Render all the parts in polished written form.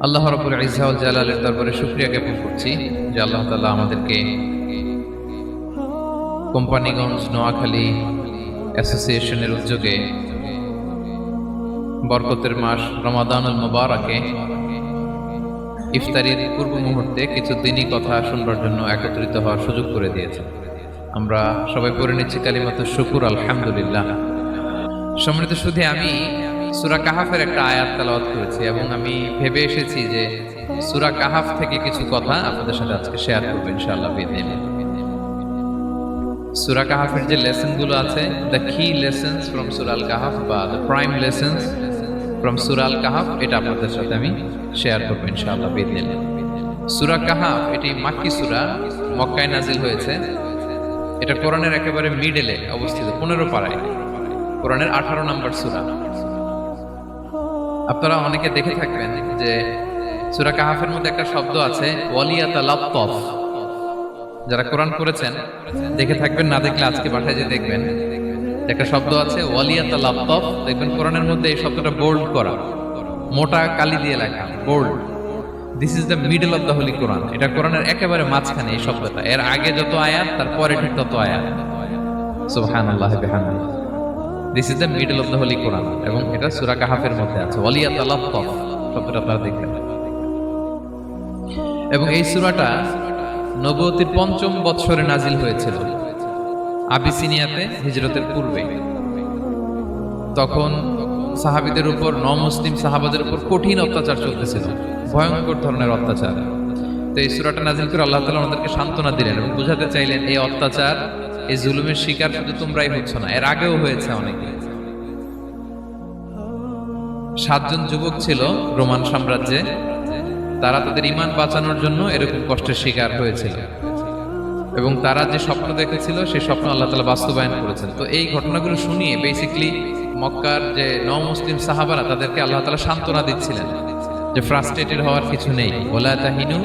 আল্লাহ রাব্বুল ইজ্জা ওয়াল জালালের দরবারে শুকরিয়া জ্ঞাপন করছি যে আল্লাহ তাআলা আমাদেরকে কোম্পানিগঞ্জ নোয়াখালী অ্যাসোসিয়েশনের উদ্যোগে বরকতের মাস রমাদানুল মুবারাকে ইফতারির পূর্ব মুহূর্তে কিছু দিনই কথা শুনবার জন্য একত্রিত হওয়ার সুযোগ করে দিয়েছে। আমরা সবাই পড়ে নিচ্ছি কালিমাতুশ শুকুর আলহামদুলিল্লাহ। সম্মানিত শুধু আমি সূরা কাহাফের একটা আয়াত তেলাওয়াত করেছি এবং আমি ভেবে এসেছি যে সূরা কাহাফ থেকে কিছু কথা আপনাদের সাথে আজকে শেয়ার করব ইনশাআল্লাহ বিদিনিল্লাহ। সূরা কাহাফের যে লেসনগুলো আছে, দ্য কি লেসনস ফ্রম সূরা আল কাহাফ বা দ্য প্রাইম লেসনস ফ্রম সূরা আল কাহাফ, এটা আপনাদের সাথে আমি শেয়ার করব ইনশাআল্লাহ বিদিনিল্লাহ। সূরা কাহাফ এটি মাক্কি সূরা, মক্কায় নাজিল হয়েছে। এটা কোরআনের একেবারে মিডলে অবস্থিত, 15 পারায়, কোরআনের 18 নম্বর সূরা। আপনারা অনেকে দেখে থাকবেন যে সূরা কাহাফের মধ্যে একটা শব্দ আছে ওয়ালিয়াতালাত্তাফ। যারা কোরআন পড়েছেন দেখে থাকবেন, না দেখলে আজকে বাসায় যে দেখবেন একটা শব্দ আছে ওয়ালিয়াতালাত্তাফ। দেখবেন কোরআনের মধ্যে এই শব্দটা বোল্ড করা, মোটা কালি দিয়ে লেখা, bold. This is the middle of the holy Quran. এটা কোরআনের একেবারে মাঝখানে এই শব্দটা। এর আগে যত আয়াত তার পরে ঠিক তত আয়াত। সুবহানাল্লাহি ওয়া বিহামদিহি। This is the middle of the holy Quran এবং এটা সূরা কাহাফের মধ্যে আছে। ওয়ালিয়াতালাত্তাফ শব্দটা আপনারা দেখবেন। এবং এই সূরাটা নবুয়তির ৫ম বৎসরে নাজিল হয়েছিল, আবিসিনিয়াতে হিজরতের পূর্বে। তখন সাহাবীদের উপর, নমুসলিম সাহাবাদের উপর কঠিন অত্যাচার চলতেছিল, ভয়ঙ্কর ধরনের অত্যাচার। তো এই সূরাটা নাজিল করে আল্লাহ তাআলা আমাদেরকে সান্ত্বনা দিলেন এবং বুঝাতে চাইলেন এই অত্যাচার, এই জুলুমের শিকার শুধু তোমরাই হচ্ছ না, এর আগেও হয়েছে অনেকে। 7 জন যুবক ছিল রোমান সাম্রাজ্যে, তারা তাদের ঈমান বাঁচানোর জন্য এরকম কষ্টের শিকার হয়েছিল এবং তারা যে স্বপ্ন দেখেছিল সেই স্বপ্ন আল্লাহ তাআলা বাস্তবায়ন করেছেন। তো এই ঘটনাগুলো শুনিয়ে বেসিক্যালি মক্কার যে নও-মুসলিম সাহাবারা, তাদেরকে আল্লাহ তাআলা সান্ত্বনা দিচ্ছিলেন যে ফ্রাস্ট্রেটেড হওয়ার কিছু নেই। ওয়ালা তাহিনু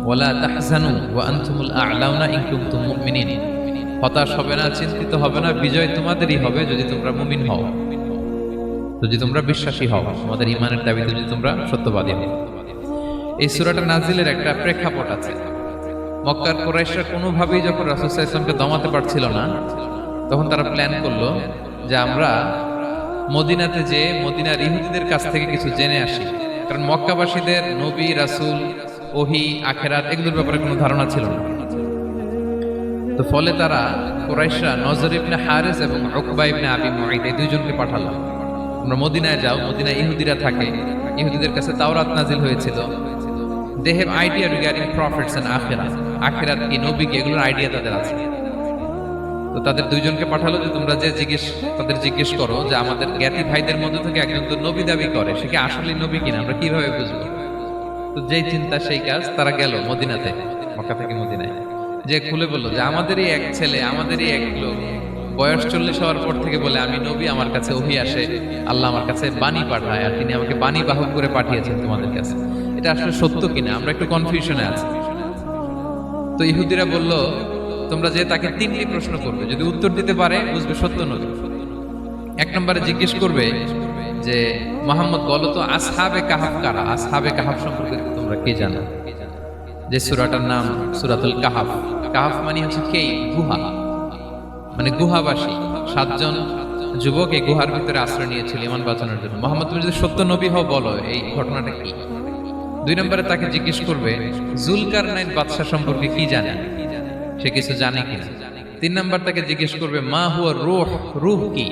ওয়ালা তাহজানু ওয়া আনতুমুল আ'লাউনা ইন কুনতুম মুমিনিন। হতাশ হবে না, চিন্তিত হবে না, বিজয় তোমাদেরই হবে যদি তোমরা মুমিন হও, যদি তোমরা বিশ্বাসী হও, তোমাদের ঈমানের দাবিতে যদি তোমরা সত্যবাদী হও। এই সূরাটা নাজিলের একটা প্রেক্ষাপট আছে। মক্কার কুরাইশরা কোনোভাবেই যখন রাসূল সাল্লাল্লাহু আলাইহি ওয়াসাল্লামকে দমাতে পারছিল না, তখন তারা প্ল্যান করলো যে আমরা মদিনাতে যে মদিনার ইহুদিদের কাছ থেকে কিছু জেনে আসি। কারণ মক্কাবাসীদের নবী, রাসূল, ওহী, আখিরাত এগুলোর ব্যাপারে কোনো ধারণা ছিল না। তো ফলে তারা কুরাইশরা নজর ইবনে হারিস এবং উকবা ইবনে আবি মুঈত এই দুইজনকে পাঠালো, তোমরা মদিনায় যাও, মদিনায় ইহুদিরা থাকে, ইহুদিদের কাছে তাওরাত নাজিল হয়েছিল। They have idea regarding prophets and আখিরাত, আখিরাত কি, নবী কি, এগুলোর আইডিয়া তাদের আছে। তো তাদের দুইজনকে পাঠালো যে তোমরা যে তাদের জিজ্ঞেস করো যে আমাদের জ্ঞাতি ভাইদের মধ্যে থেকে একজন তো নবী দাবি করে, সে কি আসলে নবী কিনা আমরা কিভাবে বুঝবো? তো যেই চিন্তা সেই কাজ, তারা গেল মদিনাতে, মক্কা থেকে মদিনায়, যে খুলে বললো যে আমাদেরই এক ছেলে, আমাদেরই এক লোক বয়স 40 হওয়ার পর থেকে বলে আমি নবী, আমার কাছে ওহী আসে, আল্লাহ আমার কাছে বাণী পাঠায়, আর তিনি আমাকে বাণী বাহক করে পাঠিয়েছেন তোমাদের কাছে। এটা আসলে সত্য কিনা আমরা একটু কনফিউশনে আছি। তো ইহুদিরা বলল তোমরা যে তাকে 3টি প্রশ্ন করবে, যদি উত্তর দিতে পারে বুঝবে সত্য নবী। 1 নম্বরে জিজ্ঞেস করবে যে মুহাম্মদ বলো তো আসহাবে কাহাফ কারা, আসহাবে কাহাফ সম্পর্কে তোমরা কি জানো? যে সূরাটার নাম সূরাতুল কাহাফ। কাহাফ মানে হচ্ছে কেই, গুহা, মানে গুহাবাসী। 7 জন যুবক এই গুহার ভিতরে আশ্রয় নিয়েছিল ঈমান বাঁচানোর জন্য। মুহাম্মদ তুমি যদি সত্য নবী হও বলো এই ঘটনাটা কি। 2 নম্বরে তাকে জিজ্ঞেস করবে জুলকারনাইন বাদশা সম্পর্কে কি জানে, সে কিছু জানে কিনা। 3 নম্বর তাকে জিজ্ঞেস করবে মা হুয়া রূহ, রূহ কি,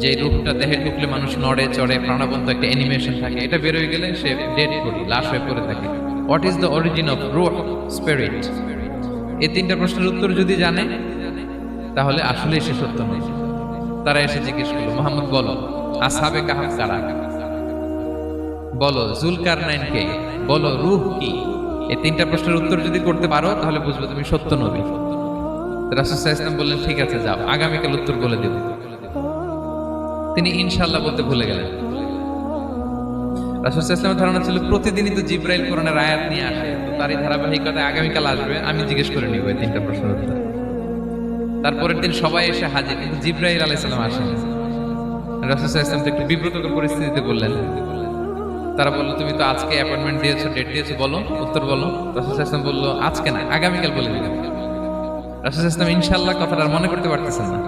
যে রূহটা দেহে ঢুকলে মানুষ নড়ে চড়ে, প্রাণবন্ত একটা অ্যানিমেশন থাকে, এটা বের হয়ে গেলে সে ডেড বডি, লাশ হয়ে পড়ে থাকে। What is the origin of রূহ, স্পিরিট। এই 3টা প্রশ্নের উত্তর যদি জানে তাহলে আসলে সে সত্য নয়। তারা এসে জিজ্ঞেস করলো মুহাম্মদ বলো আসহাবে কাহাফ কারা, বলো জুলকারনাইন কে, বলো রূহ কি। এই 3টা প্রশ্নের উত্তর যদি করতে পারো তাহলে বুঝবে তুমি সত্য নবী। রাসূল সাল্লাল্লাহু আলাইহি ওয়াসাল্লাম বললেন ঠিক আছে যাও, আগামীকাল উত্তর বলে দেব। তিনি ইনশাআল্লাহ বলতে ভুলে গেলেন। রাসূল সাল্লাল্লাহু আলাইহি ওয়াসাল্লামের ধারণা ছিল প্রতিদিনই তো জিবরাইল কোরআনের আয়াত নিয়ে আসে, তো তারই ধারাবাহিকতায় আগামীকাল আসবে, আমি জিজ্ঞেস করে নিব এই 3টা প্রশ্নের উত্তর। তারপরের দিন সবাই এসে হাজির, কিন্তু জিবরাইল আলাইহিস সালাম আসেন। রাসূল সাল্লাল্লাহু আলাইহি ওয়াসাল্লাম একটু বিব্রতকর পরিস্থিতিতে বললেন তারা বললো তুমি তো আজকে অ্যাপয়েন্টমেন্ট দিয়েছো, ডেট দিয়েছো, বলো উত্তর বলো। রাসূল সাল্লাল্লাহু আলাইহি ওয়াসাল্লাম বললো আজকে না, আগামীকাল বলে দিলাম। রাসূল সাল্লাল্লাহু আলাইহি ওয়াসাল্লাম ইনশাআল্লাহ কথাটা আর মনে করতে পারতেছেন না।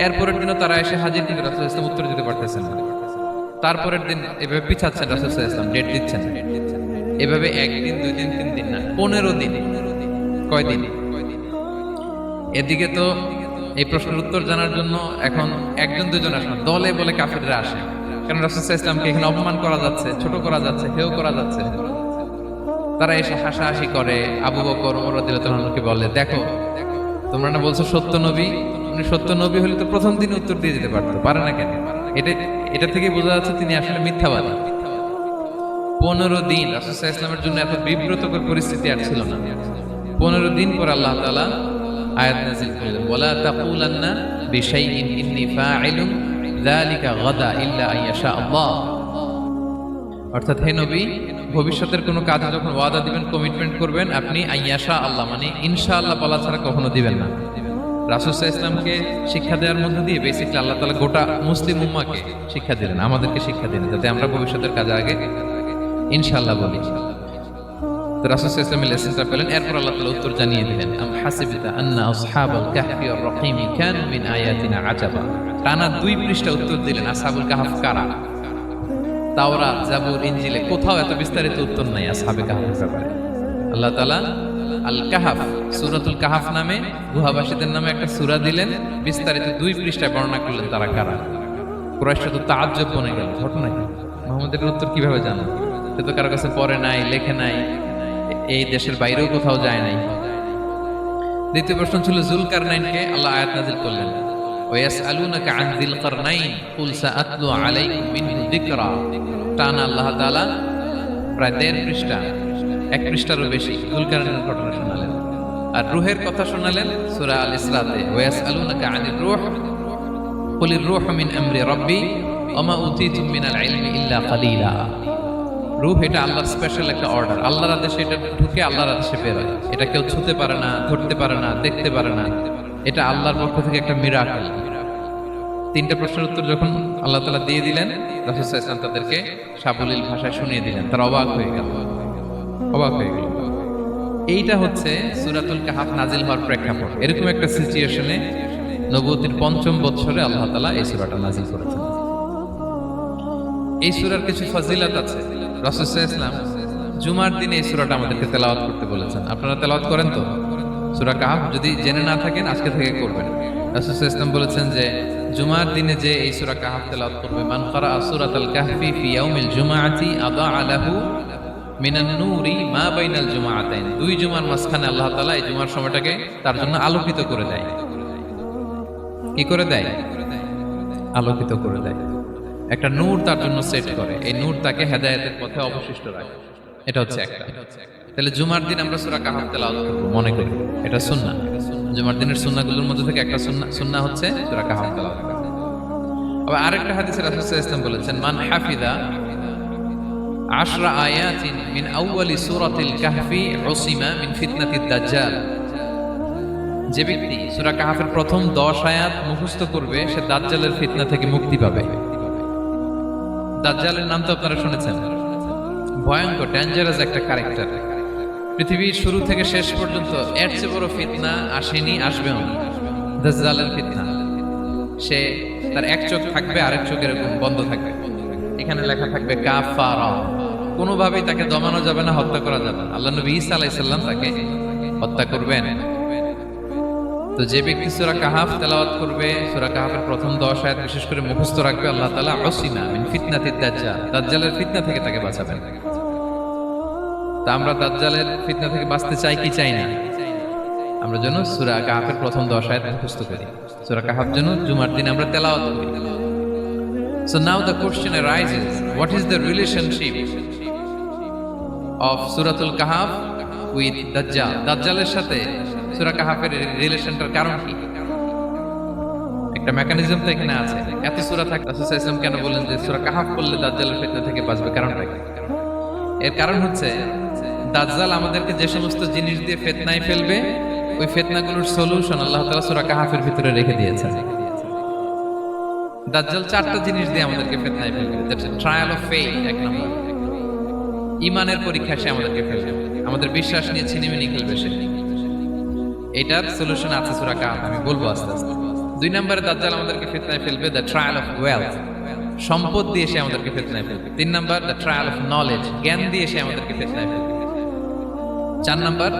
এরপরের দিনও তারা এসে হাজির, কিন্তু রাসূল সাল্লাল্লাহু আলাইহি ওয়াসাল্লাম উত্তর দিতে পারতেছেন না। তারপরের দিন এভাবে পিছাচ্ছেন, রাসূল সাল্লাল্লাহু আলাইহি ওয়াসাল্লাম ডেট দিচ্ছেন। এভাবে একদিন, 2 দিন, 3 দিন না, 15 দিন। কয়দিন? এদিকে তো এই প্রশ্নের উত্তর জানার জন্য এখন একজন দুজন আসে না, দলে বলে কাফিররা আসে। কারণ রাসূল সাল্লাল্লাহু আলাইহি ওয়াসাল্লামকে এখানে অপমান করা যাচ্ছে, ছোট করা যাচ্ছে, হেয় করা যাচ্ছে। তারা এসে হাসাহাসি করে। আবু বকর, ওমর রাদিয়াল্লাহু আনহুকে বলে, দেখো তোমরা না বলছো সত্য নবী, উনি সত্য নবী হলে তো প্রথম দিন উত্তর দিয়ে দিতে পারতো, পারে না কেন? এটা থেকে বোঝা যাচ্ছে তিনি আসলে মিথ্যাবাদী। 15 দিন রাসূল সাল্লাল্লাহু আলাইহি ওয়াসাল্লামের জন্য এত বিব্রতকর পরিস্থিতি আর ছিল না। 15 দিন পর আল্লাহ তাআলা আয়াত নাযিল করলেন, ওয়ালা তাকুলান্না বিশাইইন ইন্নী ফাইলুন যালিকা গাদা ইল্লা আইয়াশা আল্লাহ। অর্থাৎ হে নবী, ভবিষ্যতের কোনো কাজে যখন ওয়াদা দিবেন, কমিটমেন্ট করবেন, আপনি আইয়াশা আল্লাহ মানে ইনশাআল্লাহ বলা ছাড়া কখনো দিবেন না। রাসূল সাল্লাল্লাহু আলাইহি ওয়াসাল্লামকে শিক্ষা দেওয়ার মধ্য দিয়ে বেসিক্যালি আল্লাহ তাআলা গোটা মুসলিম উম্মাহকে শিক্ষা দিলেন, আমাদেরকে শিক্ষা দিলেন, যাতে আমরা ভবিষ্যতের কাজে আগে ইনশাআল্লাহ বলি। তো রাসূল সাল্লাল্লাহু আলাইহি ওয়াসাল্লাম লেসনটা পেলেন। এরপর আল্লাহ তাআলা উত্তর জানিয়ে দিলেন, আম হাসিবতা আন্না আসহাবাল কাহফি ওয়ার রাকিম কানু মিন আয়াতিনা আজাবা। টানা 2 পৃষ্ঠা উত্তর দিলেন আসহাবুল কাহফ কারা। তাওরাত, জাবুর, ইনজিলে কোথাও এত বিস্তারিত উত্তর নাই আসহাবে কাহফের ব্যাপারে। আল্লাহ তাআলা আল কাহফ, সূরাতুল কাহফ নামে গুহাবাসীদের নামে একটা সূরা দিলেন, বিস্তারিত 2 পৃষ্ঠায় বর্ণনা করলেন তারা কারা। কুরাইশরা তো তাআজ্জব বনে গেল, ঘটনা কি, মুহাম্মদের উত্তর কিভাবে জানো? সে তো কারো কাছে পড়ে নাই, লেখে নাই, এই দেশের বাইরেও কোথাও যায় নাই। দ্বিতীয় প্রশ্ন ছিল যুলকারনাইনকে আল্লাহ আয়াত নাযিল করলেন, ওয়াসআলুনাকা আন যিল কারনাইন কুল সাআতলু আলাইকুম মিনহু যিকরা। টানা আল্লাহ তাআলা প্রায় 1.5 পৃষ্ঠা, 1 পৃষ্ঠারও বেশি যুলকারনাইনের ঘটনা শোনালেন। আর রূহের কথা শোনালেন সূরা আল ইসরাতে, ওয়াসআলুনাকা আনির রূহ কুলির রূহু মিন আমরি রাব্বি ওয়া মা উতীতুম মিনাল ইলমি ইল্লা কালিলা। রূহ এটা আল্লাহর স্পেশাল একটা অর্ডার, আল্লাহর আদেশে এটা ঢুকে আল্লাহর আদেশে বের হয়। এটা কেউ ছুঁতে পারে না, ধরতে পারে না, দেখতে পারে না। এটা আল্লাহর পক্ষ থেকে একটা মিরাকেল। 3টা প্রশ্নের উত্তর যখন আল্লাহ তাআলা দিয়ে দিলেন, রাসূল সাল্লাল্লাহু আলাইহি ওয়াসাল্লাম তাদেরকে সাবলীল ভাষায় শুনিয়ে দিলেন। তারা অবাক হয়ে গেল। এইটা হচ্ছে সূরাতুল কাহফ নাজিল হওয়ার প্রেক্ষাপট। এরকম একটা সিচুয়েশনে নবুয়তির 5ম বছরে আল্লাহ তাআলা এই সূরাটা নাজিল করেছেন। এই সূরার কিছু ফজিলত আছে। রাসূল সাল্লাল্লাহু আলাইহি ওয়াসাল্লাম জুমার দিনে এই সূরাটা আমাদেরকে তেলাওয়াত করতে বলেছেন। আপনারা তেলাওয়াত করেন তো? সূরা কাহফ যদি জেনে না থাকেন আজকে থেকে করবেন। রাসূল সাল্লাল্লাহু আলাইহি ওয়াসাল্লাম বলেছেন যে জুমার দিনে যে এই সূরা কাহফ তেলাওয়াত করবে, মান ক্বারাআ সূরাতাল কাহফি ফি ইয়াউমিল জুমআতি আদাআ লাহু মিনান নূরি মা বাইনাল জুমআতাইন। 2 জুমার মাঝখানে আল্লাহ তাআলা এই জুমার সময়টাকে তার জন্য আলোকিত করে দেয়। কি করে দেয়? আলোকিত করে দেয়। একটা নূর তার জন্য সেট করে, এই নূর তাকে হেদায়েতের পথে অবশিষ্ট রাখে। এটা হচ্ছে একটা। তাহলে জুমার দিন আমরা সূরা কাহফ তেলাওয়াত করব, মনে করি এটা সুন্নাহ। জুমার দিনের সুন্নাহগুলোর মধ্যে থেকে একটা সুন্নাহ হচ্ছে সূরা কাহফ তেলাওয়াত করা। আবার আরেকটা হাদিসে রাসূল সাল্লাল্লাহু আলাইহি ওয়াসাল্লাম বলেছেন, মান হাফিযা 10 আয়াতিন মিন আউয়ালি সূরাতিল কাহফি উসিমা মিন ফিতনাতিদ দাজ্জাল। যে ব্যক্তি সূরা কাহফের প্রথম 10 আয়াত মুখস্থ করবে, সে দাজ্জালের ফিতনা থেকে মুক্তি পাবে। দাজ্জালের নাম তো আপনারা শুনেছেন, ভয়ঙ্কর ডেঞ্জারাস একটা ক্যারেক্টার। পৃথিবীর শুরু থেকে শেষ পর্যন্ত এর চেয়ে বড় ফিতনা আসেনি, আসবেও না। দাজ্জালের ফিতনা, সে তার এক চোখ থাকবে, আরেক চোখ এরকম বন্ধ থাকবে, এখানে লেখা থাকবে কাফারা। কোনোভাবেই তাকে দমানো যাবে না, হত্যা করা যাবে না। আল্লাহ নবী ঈসা আলাইহিস সালাম তাকে হত্যা করবেন। তো যে ব্যক্তি সূরা কাহফ তেলাওয়াত করবে, সূরা কাহফের প্রথম 10 আয়াত বিশেষ করে মুখস্থ রাখবে, আল্লাহ তাআলা উসিমা মিন ফিতনাতিদ দাজ্জাল, দাজ্জালের ফিতনা থেকে তাকে বাঁচাবেন। তা আমরা দাজ্জালের ফিতনা থেকে বাঁচতে চাই কি চাই না? আমরা যেন সূরা কাহফের প্রথম 10 আয়াত মুখস্থ করি। সূরা কাহফ যেন জুমার দিন আমরা তেলাওয়াত করি। So now the question arises, what is the relationship of Suratul Kahf with Dajjal? দাজ্জালের সাথে সূরা কাহফের রিলেশনটার কারণ কি? একটা মেকানিজম তো এখানে আছে। এত সূরা থাকে, রাসূল সাল্লাল্লাহু আলাইহি ওয়াসাল্লাম কেন বলেন যে সূরা কাহফ পড়লে দাজ্জালের ফিতনা থেকে বাঁচবে? কারণটা কি? এর কারণ হচ্ছে দাজ্জাল আমাদেরকে যে সমস্ত জিনিস দিয়ে ফিতনায় ফেলবে, ওই ফিতনাগুলোর সলিউশন আল্লাহ তাআলা সূরা কাহফের ভিতরে রেখে দিয়েছেন। দাজ্জাল চারটা জিনিস দিয়ে আমাদেরকে ফিতনায় ফেলবে। That's trial of faith. এক নম্বর, ঈমানের পরীক্ষা সে আমাদেরকে ফেলবে, আমাদের বিশ্বাস নিয়ে ছিনিমিনি খেলবে সে। এটার সলিউশন আছে সূরা কাহফ, আমি বলবো আস্তে আস্তে। দুই নম্বরে দাজ্জাল আমাদেরকে ফিতনায় ফেলবে দ্য ট্রায়াল অফ ওয়েলথ, সম্পদ দিয়ে সে আমাদেরকে ফিতনায় ফেলবে। তিন নম্বর দ্য ট্রায়াল অফ নলেজ, জ্ঞান দিয়ে সে আমাদেরকে ফিতনায় ফেলবে। চার নম্বর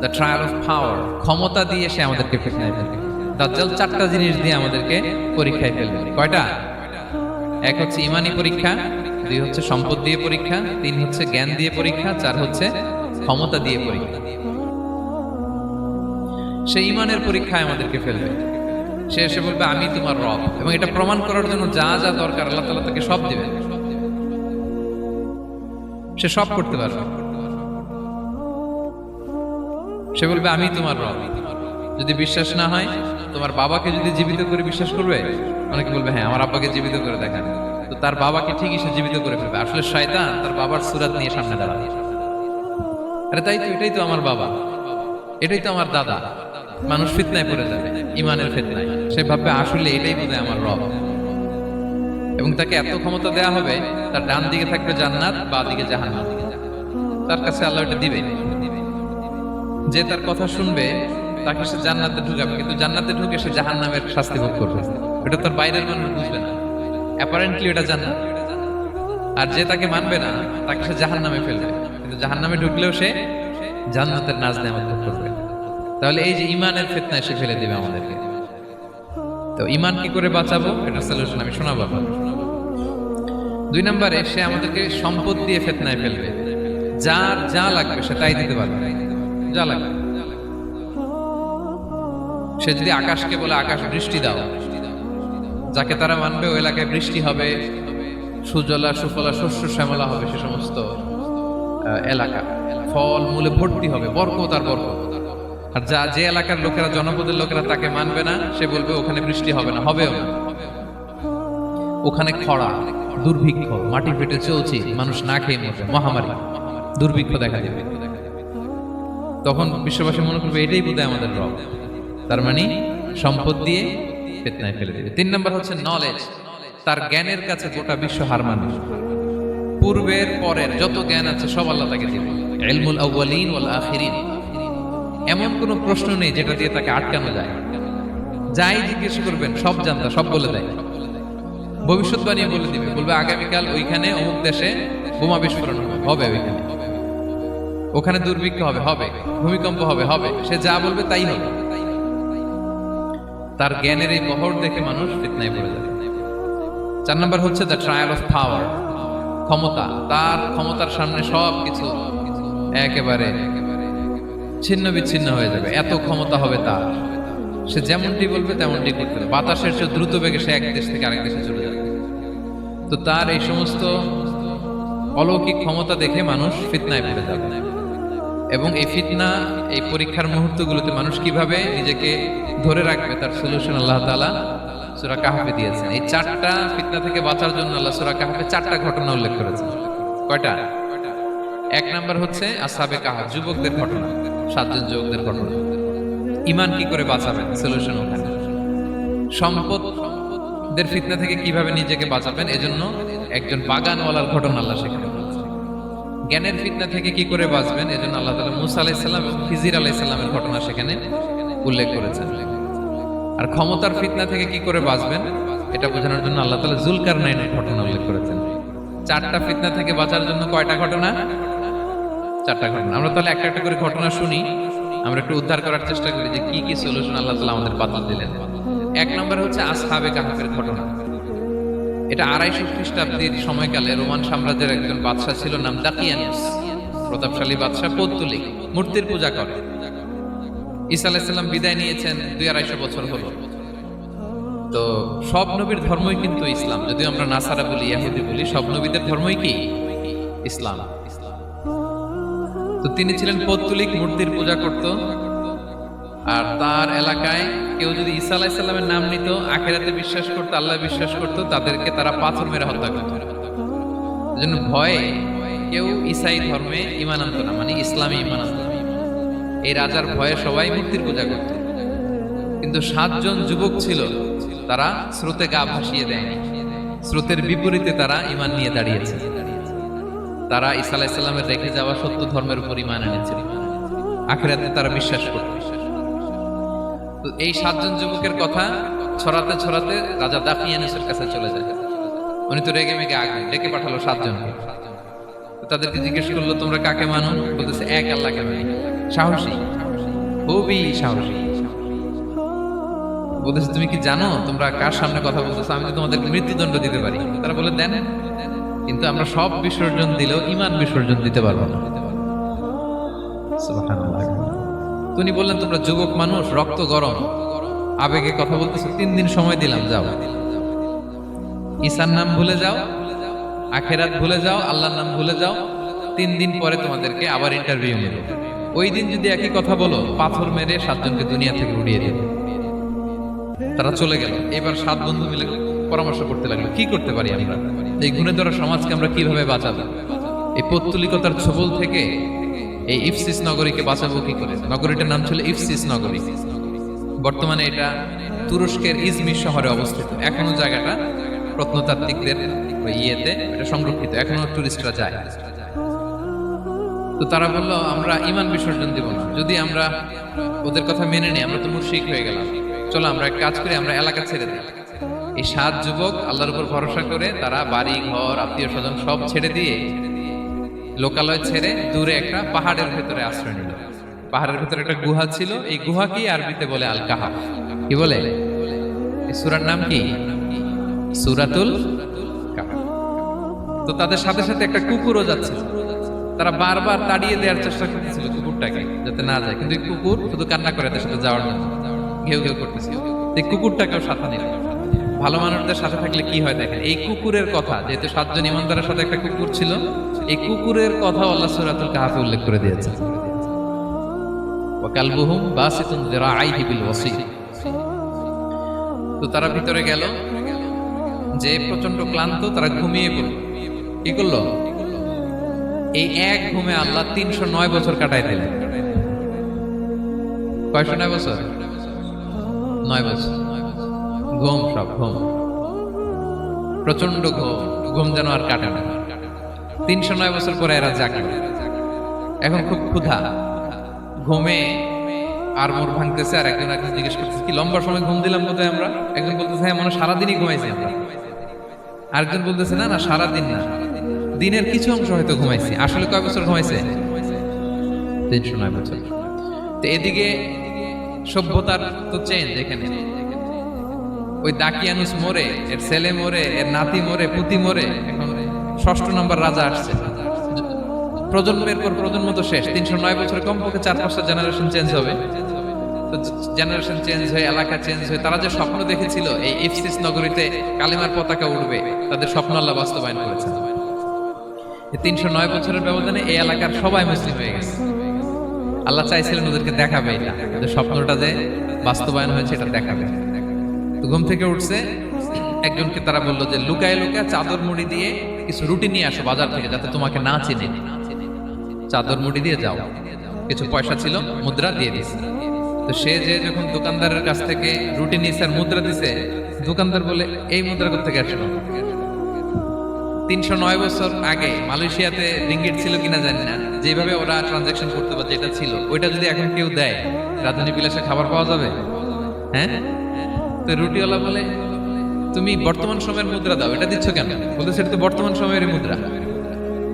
দ্য ট্রায়াল অফ পাওয়ার, ক্ষমতা দিয়ে সে আমাদেরকে ফিতনায় ফেলবে। দাজ্জাল চারটা জিনিস দিয়ে আমাদেরকে পরীক্ষায় ফেলবে। কয়টা? এক হচ্ছে ইমানি পরীক্ষা, দুই হচ্ছে সম্পদ দিয়ে পরীক্ষা, তিন হচ্ছে জ্ঞান দিয়ে পরীক্ষা, চার হচ্ছে ক্ষমতা দিয়ে পরীক্ষা। সে ইমানের পরীক্ষায় আমাদেরকে ফেলবে। সে এসে বলবে আমি তোমার রব, এবং এটা প্রমাণ করার জন্য যা যা দরকার আল্লাহ তাআলা তাকে সব দিবেন। সে সব করতে পারবে। সে বলবে আমি তোমার রব। যদি বিশ্বাস না হয়, তোমার বাবাকে যদি জীবিত করে বিশ্বাস করবে, অনেকে বলবে হ্যাঁ আমার আব্বাকে জীবিত করে দেখান, তো তার বাবাকে ঠিকই সে জীবিত করে ফেলবে। আসলে শয়তান তার বাবার সুরাত নিয়ে সামনে দাঁড়াবে, আরে তাই তো, এটাই তো আমার বাবা, এটাই তো আমার দাদা। মানুষ ফিতনায় পড়ে যাবে, ইমানের ফিতনায়। সে ভাববে আসলে এটাই বোধহয় আমার রব, এবং তাকে এত ক্ষমতা দেয়া হবে, তার ডান দিকে থাকবে জান্নাত, বাঁ দিকে জাহান্নাম। তার কাছে আল্লাহ এটা দিবে। যে তার কথা শুনবে তাকে সে জান্নাতে ঢুকাবে, কিন্তু জান্নাতে ঢুকে সে জাহান্নামের শাস্তি ভোগ করবে। এটা তার বাইরের মানুষ বুঝবে না, অ্যাপারেন্টলি এটা জান্নাত। আর যে তাকে মানবে না তাকে সে জাহান্নামে ফেলবে, কিন্তু জাহান্নামে ঢুকলেও সে জান্নাতের নাজ নেয়ামত ভোগ করবে। তাহলে এই যে ইমানের ফিতনায় সে ফেলে দিবে আমাদেরকে। তো ইমান কি করে বাঁচাবো, এটা সলিউশন আমি শোনাবো। দুই নম্বরে সে আমাদেরকে সম্পদ দিয়ে ফিতনায় ফেলবে। যার যা লাগবে সে তাই দিতে পারবে, যা লাগবে। সে যদি আকাশকে বলে আকাশ বৃষ্টি দাও, যাকে তারা মানবে ওই এলাকায় বৃষ্টি হবে, সুজলা সুফলা শস্য শ্যামলা হবে, সে সমস্ত এলাকা ফল মূলে ভর্তি হবে, বরকত আর বরকত। আর যে এলাকার লোকেরা, জনপদের লোকেরা তাকে মানবে না, সে বলবে ওখানে বৃষ্টি হবে না, হবেও না। ওখানে খরা, দুর্ভিক্ষ, মাটি ফেটে চলছে, মানুষ না খেয়ে মরবে, মহামারী, দুর্ভিক্ষ দেখা দেবে। তখন বিশ্ববাসী মনে করবে এটাই বোধহয় আমাদের রব। তার মানে সম্পদ দিয়ে ফিতনায় ফেলে দেবে। তিন নম্বর হচ্ছে নলেজ, তার জ্ঞানের কাছে গোটা বিশ্ব হার মানবে। পূর্বের পরের যত জ্ঞান আছে সব আল্লাহ তাকে দিবে। ইলমুল আউয়ালিন ওয়াল আখিরিন, এমন কোনো প্রশ্ন নেই যেটা দিয়ে তাকে আটকানো যায়। যাই জিজ্ঞেস করবেন সব জানতা, সব বলে দেয়। ভবিষ্যৎবাণী বলে দিবে, বলবে আগামীকাল ওইখানে অমুক দেশে বোমা বিস্ফোরণ হবে, ওইখানে ওখানে দুর্ভিক্ষ হবে, হবে ভূমিকম্প হবে, হবে। সে যা বলবে তাই হবে। তার জ্ঞানের এই বহর দেখে মানুষ ফিতনায় পড়ে যাবে। চার নম্বর হচ্ছে দ্য ট্রায়াল অফ পাওয়ার, ক্ষমতা। তার ক্ষমতার সামনে সব কিছু একেবারে ছিন্ন বিচ্ছিন্ন হয়ে যাবে, এত ক্ষমতা হবে তার। সে যেমনটি বলবে তেমনটি করতে হবে। বাতাসের চেয়ে দ্রুত বেগে সে এক দেশ থেকে আরেক দেশে চলে যাবে। তো তার এই সমস্ত অলৌকিক ক্ষমতা দেখে মানুষ ফিতনায় পড়ে যাবে। এবং এই ফিতনা, এই পরীক্ষার মুহূর্তগুলোতে মানুষ কিভাবে নিজেকে ধরে রাখবে তার সলিউশন আল্লাহ তাআলা সূরা কাহফে দিয়েছেন। এই চারটা ফিতনা থেকে বাঁচার জন্য আল্লাহ সূরা কাহফে চারটা ঘটনা উল্লেখ করেছেন। কয়টা? এক নাম্বার হচ্ছে আসহাবে কাহফ, যুবকদের ঘটনা, 7 জন যুবকদের ঘটনা। ঈমান কি করে বাঁচাবেন, সলিউশন ওখানে। সম্পদের ফিতনা থেকে কিভাবে নিজেকে বাঁচাবেন, এজন্য একজন বাগানওয়ালার ঘটনা আল্লাহ সেখানে বলেছেন। জ্ঞানের ফিতনা থেকে কি করে বাঁচবেন, এজন্য আল্লাহ তাআলা মুসা আলাইহিস সালাম এবং খিজির আলাইহিস সালামের ঘটনা সেখানে উল্লেখ করেছেন। আর ক্ষমতার ফিতনা থেকে কি করে বাঁচবেন এটা বোঝানোর জন্য আল্লাহ তাআলা যুলকারনাইনের ঘটনা উল্লেখ করেছেন। চারটা ফিতনা থেকে বাঁচার জন্য কয়টা ঘটনা? চারটা ঘটনা। আমরা তাহলে একটা একটা করে ঘটনা শুনি, আমরা একটু উদ্ধার করার চেষ্টা করি যে কি কি সলিউশন আল্লাহ তাআলা আমাদের বাতলে দিলেন। এক নম্বর হচ্ছে আসহাবে কাহফের ঘটনা। এটা 250 খ্রিস্টাব্দের সময়কালে রোমান সাম্রাজ্যের একজন বাদশা ছিল, নাম দাকিয়ানুস। প্রতাপশালী বাদশা, পৌত্তলিক, মূর্তির পূজা করে। ঈসা আলাইহিস সালাম বিদায় নিয়েছেন 250 বছর হলো। তো সব নবীর ধর্মই কিন্তু ইসলাম, যদিও আমরা নাসারা বলি, ইহুদি বলি, সব নবীদের ধর্মই কি ইসলাম। তো তিনি ছিলেন পৌত্তলিক, মূর্তির পূজা করত। আর তার এলাকায় কেউ যদি ঈসা আলাইহিস সালামের নাম নিত, আখিরাতে বিশ্বাস করত, আল্লাহ বিশ্বাস করত, তাদেরকে তারা পাথর মেরে হত্যা করত। এজন্য ভয়ে কেউ ঈসাই ধর্মে ঈমান আনত না, মানে ইসলামে ঈমান আনত না। এই রাজার ভয়ে সবাই মূর্তির পূজা করত। কিন্তু 7 জন যুবক ছিল, তারা স্রোতে গা ভাসিয়ে দেয়নি। স্রোতের বিপরীতে তারা ঈমান নিয়ে দাঁড়িয়েছে। তারা ঈসা আলাইহিস সালামের রেখে যাওয়া সত্য ধর্মের উপর ঈমান এনেছিল, আখিরাতে তারা বিশ্বাস করত। তো এই 7 জন যুবকের কথা ছড়াতে ছড়াতে রাজা দাকিয়ানুসের কাছে চলে যায়। উনি তো রেগে মেগে আগে ডেকে পাঠালো 7 জনকে। তাদেরকে জিজ্ঞেস করলো, তোমরা কাকে মানো? বলতেছে এক আল্লাহকে মানি। সাহসী, খুবই সাহসী। বলতেছে তুমি কি জানো তোমরা কার সামনে কথা বলতেছো? আমি তো তোমাদেরকে মৃত্যুদণ্ড দিতে পারি। তারা বলে দেন, কিন্তু আমরা সব বিসর্জন দিলেও ঈমান বিসর্জন দিতে পারবো না। সুবহানাল্লাহ। তিনি বললেন, তোমরা যুবক মানুষ, রক্ত গরম, আবেগে কথা বলতেছো, 3 দিন সময় দিলাম, যাও। ঈসার নাম ভুলে যাও, আখিরাত ভুলে যাও, আল্লাহর নাম ভুলে যাও। 3 দিন পরে তোমাদেরকে আবার ইন্টারভিউ নেবে। ওই দিন যদি একই কথা বলো, পাথর মেরে 7 জনকে দুনিয়া থেকে উড়িয়ে দেবে। তারা চলে গেল। এবার 7 বন্ধু মিলে পরামর্শ করতে লাগলো, কি করতে পারি আমরা? এই গুণে ধরা সমাজকে আমরা কিভাবে বাঁচাবো? এই পৌত্তলিকতার ছোবল থেকে এই ইফসিস নগরীকে বাঁচাবো কি করে? নগরীটার নাম ছিল ইফসিস নগরী। বর্তমানে এটা তুরস্কের ইজমির শহরে অবস্থিত। এখনো জায়গাটা প্রত্নতাত্ত্বিকদের ইয়েতে এটা সংরক্ষিত, এখনো টুরিস্টরা যায়। তো তারা বললো, আমরা ঈমান বিসর্জন দিব না, যদি আমরা ওদের কথা মেনে নিই আমরা তো মুশরিক হয়ে গেলাম। চলো আমরা এক কাজ করি, আমরা এলাকা ছেড়ে দিই। এই 7 যুবক আল্লাহর উপর ভরসা করে তারা বাড়ি ঘর আত্মীয় স্বজন সব ছেড়ে দিয়ে, লোকালয় ছেড়ে দূরে একটা পাহাড়ের ভেতরে আশ্রয় নিল। পাহাড়ের ভেতরে একটা গুহা ছিল। এই গুহাকেই আরবিতে বলে আল কাহাফ। কি বলে? এই সূরার নাম কি? সূরাতুল কাহাফ। তো তাদের সাথে সাথে একটা কুকুরও যাচ্ছে। তারা বারবার তাড়িয়ে দেওয়ার চেষ্টা করতেছিল কুকুরটাকে, যাতে না যায়, কিন্তু কুকুর শুধু কান্না করে তার সাথে যাওয়ার জন্য ঘেউ ঘেউ করতেছিল। এই কুকুরটাকেও সাথে নিল। ভালো মানুষদের সাথে থাকলে কি হয় দেখেন। এই কুকুরের কথা, যেহেতু 7 জন ইমানদারের সাথে একটা কুকুর ছিল, এই কুকুরের কথা আল্লাহ সূরাতুল কাহাফে উল্লেখ করে দিয়েছে। ওয়া কালবুহুম বাসিতুন যিরাআইহি বিল ওয়াসি। তো তারা ভিতরে গেল, যে প্রচন্ড ক্লান্ত, তারা ঘুমিয়ে পড়ল। কি করলো? এই এক ঘুমে আল্লাহ 309 বছর কাটাই দিলেন। কয়শো 9 বছর? 9 বছর। ঘুম, সব ঘুম, প্রচন্ড ঘুম। ঘুম যেন আর কাটে না। 309 বছর পরে এরা জাগে। এখন খুব ক্ষুধা, ঘুমে আর মোর ভাঙতেছে। আর একজন জিজ্ঞেস করতেছে, কি লম্বা সময় ঘুম দিলাম বোধহয় আমরা? একজন বলতেছে, হ্যাঁ মনে সারাদিনই ঘুমাইছি আমরা। আরেকজন বলতেছে, না না সারাদিন না, দিনের কিছু অংশ হয়তো ঘুমাইছি। আসলে কয় বছর ঘুমাইছে? 309 বছর। তো এদিকে সভ্যতার তো চেঞ্জ। এখানে ওই দাকিয়ানুস মরে, এর ছেলে মরে, এর নাতি মরে, পুতি মরে, এখন 6ষ্ঠ নম্বর রাজা আসছে। প্রজন্মের পর প্রজন্ম তো শেষ। 309 বছরে কমপক্ষে 4-5টা জেনারেশন চেঞ্জ হবে। তো জেনারেশন চেঞ্জ হয়ে, এলাকা চেঞ্জ হয়ে, তারা যে স্বপ্ন দেখেছিল এই ইফসিস নগরীতে কালিমার পতাকা উঠবে, তাদের স্বপ্ন আল্লাহ বাস্তবায়ন করেছেন। 309 বছরের ব্যবধানে এই এলাকার সবাই মুসলিম হয়ে গেছে। আল্লাহ চাইছিলেন ওদেরকে দেখাবে, এটা ওদের স্বপ্নটা যে বাস্তবায়ন হয়েছে এটা দেখাবে। তো ঘুম থেকে উঠছে, একজনকে তারা বললো যে লুকায় লুকায় চাদর মুড়ি দিয়ে কিছু রুটি নিয়ে আসো বাজার থেকে, যাতে তোমাকে না চিনে। চাদর মুড়ি দিয়ে যাও। কিছু পয়সা ছিল, মুদ্রা দিয়ে দিছে। তো সে যে যখন দোকানদারের কাছ থেকে রুটি নিয়েছে আর মুদ্রা দিছে, দোকানদার বলে, এই মুদ্রা কোথা থেকে আসলো? 309 বছর আগে মালয়েশিয়াতে রিঙ্গিট ছিল কিনা জানি না, যেভাবে ওরা ট্রানজাকশন করতে পারে, যেটা ছিল ওইটা যদি এখন কেউ দেয়, রাজধানী বিলাসে খাবার পাওয়া যাবে? হ্যাঁ। তো রুটিওয়ালা বলে, তুমি বর্তমান সময়ের মুদ্রা দাও, এটা দিচ্ছ কেন? বলতেছে, এটা তো বর্তমান সময়ের মুদ্রা।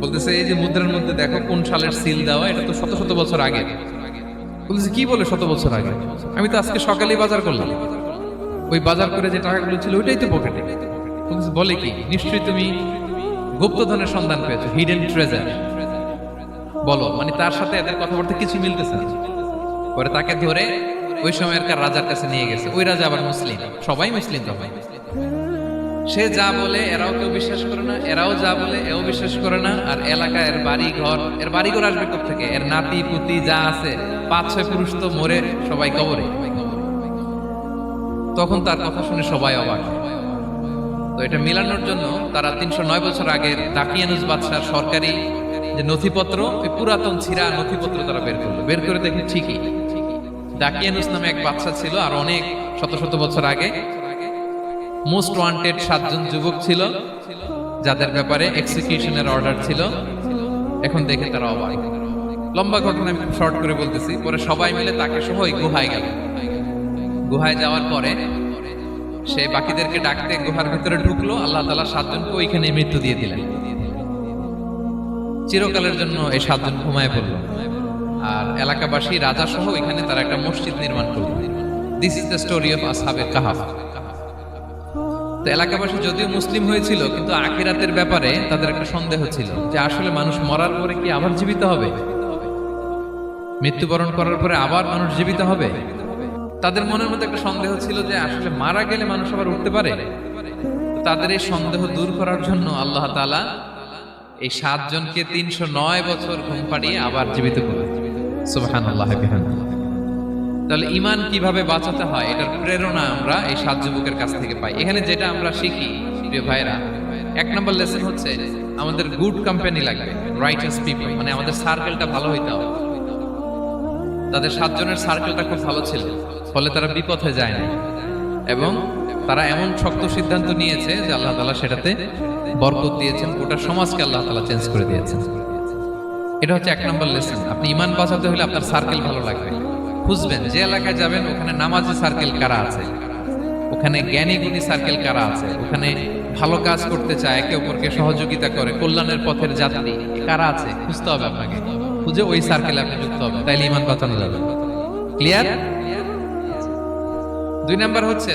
বলতেছে, এই যে মুদ্রার মধ্যে দেখো কোন সালের সিল দেওয়া, এটা তো শত শত বছর আগে। বলতেছে, কি বলে শত বছর আগে? আমি তো আজকে সকালেই বাজার করলাম, ওই বাজার করে যে টাকাগুলো ছিল ওইটাই তো পকেটে। বলতেছে, বলে কি? নিশ্চয়ই তুমি গুপ্তধনের সন্ধান পেয়েছো, হিডেন ট্রেজার। বলো। মানে তার সাথে এদের কথাবার্তা কিছু মিলতেছে না। পরে তাকে ধরে ওই সময়কার রাজার কাছে নিয়ে গেছে। ওই রাজা আবার মুসলিম, সবাই মুসলিম তখন। সে যা বলে এরাও কেউ বিশ্বাস করে না, এরাও যা বলে এও বিশ্বাস করে না। আর এলাকা, এর বাড়িঘর আসবে কোত্থেকে? এর নাতি পুতি যা আছে 5-6 পুরুষ তো মরে সবাই কবরে। তখন তার কথা শুনে সবাই অবাক। তো এটা মিলানোর জন্য তারা 309 বছর আগের দাকিয়ানুস বাদশার সরকারি যে নথিপত্র, ওই পুরাতন ছিঁড়া নথিপত্র তারা বের করলো। বের করে দেখে ঠিকই দাকিয়ানুস নামে এক বাচ্চা ছিল, আর অনেক শত শত বছর আগে মোস্ট ওয়ান্টেড 7 জন যুবক ছিল যাদের ব্যাপারে এক্সিকিউশনের অর্ডার ছিল। এখন দেখে তারা অবাক। লম্বা ঘটনা আমি শর্ট করে বলতেছি। পরে সবাই মিলে তাকে সহ ওই গুহায় গেল। গুহায় যাওয়ার পরে সে বাকিদেরকে ডাকতে গুহার ভিতরে ঢুকলো। আল্লাহ তাআলা 7 জনকে ওইখানে মৃত্যু দিয়ে দিলেন। চিরকালের জন্য এই 7 জন ঘুমায় পড়ল। আর এলাকাবাসী রাজা সহ এখানে তারা একটা মসজিদ নির্মাণ করল। This is the story of আসহাবে কাহাফ। তো এলাকাবাসী যদিও মুসলিম হয়েছিল, কিন্তু আখিরাতের ব্যাপারে তাদের একটা সন্দেহ ছিল যে আসলে মানুষ মরার পরে কি আবার জীবিত হবে, মৃত্যুবরণ করার পরে আবার মানুষ জীবিত হবে। তাদের মনের মধ্যে একটা সন্দেহ ছিল যে আসলে মারা গেলে মানুষ আবার উঠতে পারে। তাদের এই সন্দেহ দূর করার জন্য আল্লাহ তাআলা এই 7 জনকে 309 বছর ঘুম পাড়িয়ে আবার জীবিত করলেন। সুবহানাল্লাহ বিহামদিহি। তাহলে ঈমান কিভাবে বাঁচাতে হয় এটার প্রেরণা আমরা এই 7 যুবকের কাছ থেকে পাই। এখানে যেটা আমরা শিখি প্রিয় ভাইরা, 1 নম্বর লেসন হচ্ছে আমাদের গুড কোম্পানি লাগবে, রাইটাস পিপল, মানে আমাদের সার্কেলটা ভালো হইতে হবে। তাদের 7 জনের সার্কেলটা খুব ভালো ছিল, ফলে তারা বিপথে যায় না এবং তারা এমন শক্ত সিদ্ধান্ত নিয়েছে যে আল্লাহ তাআলা সেটাতে বরকত দিয়েছেন, গোটা সমাজকে আল্লাহ তাআলা চেঞ্জ করে দিয়েছেন। এটা হচ্ছে 1 নম্বর লেসন। আপনি ঈমান বাঁচাতে হলে আপনার সার্কেল ভালো লাগবে। খুঁজবেন যে এলাকায় যাবেন ওখানে নামাজি সার্কেল কারা আছে, ওখানে জ্ঞানী গুণী সার্কেল কারা আছে, ওখানে ভালো কাজ করতে চায়, একে অপরকে সহযোগিতা করে, কল্যাণের পথের যাত্রী কারা আছে খুঁজতে হবে আপনাকে। খুঁজে ওই সার্কেলে আপনি যুক্ত হবেন, তাইলে ঈমান বাঁচানো যাবে। ক্লিয়ার? 2 নাম্বার হচ্ছে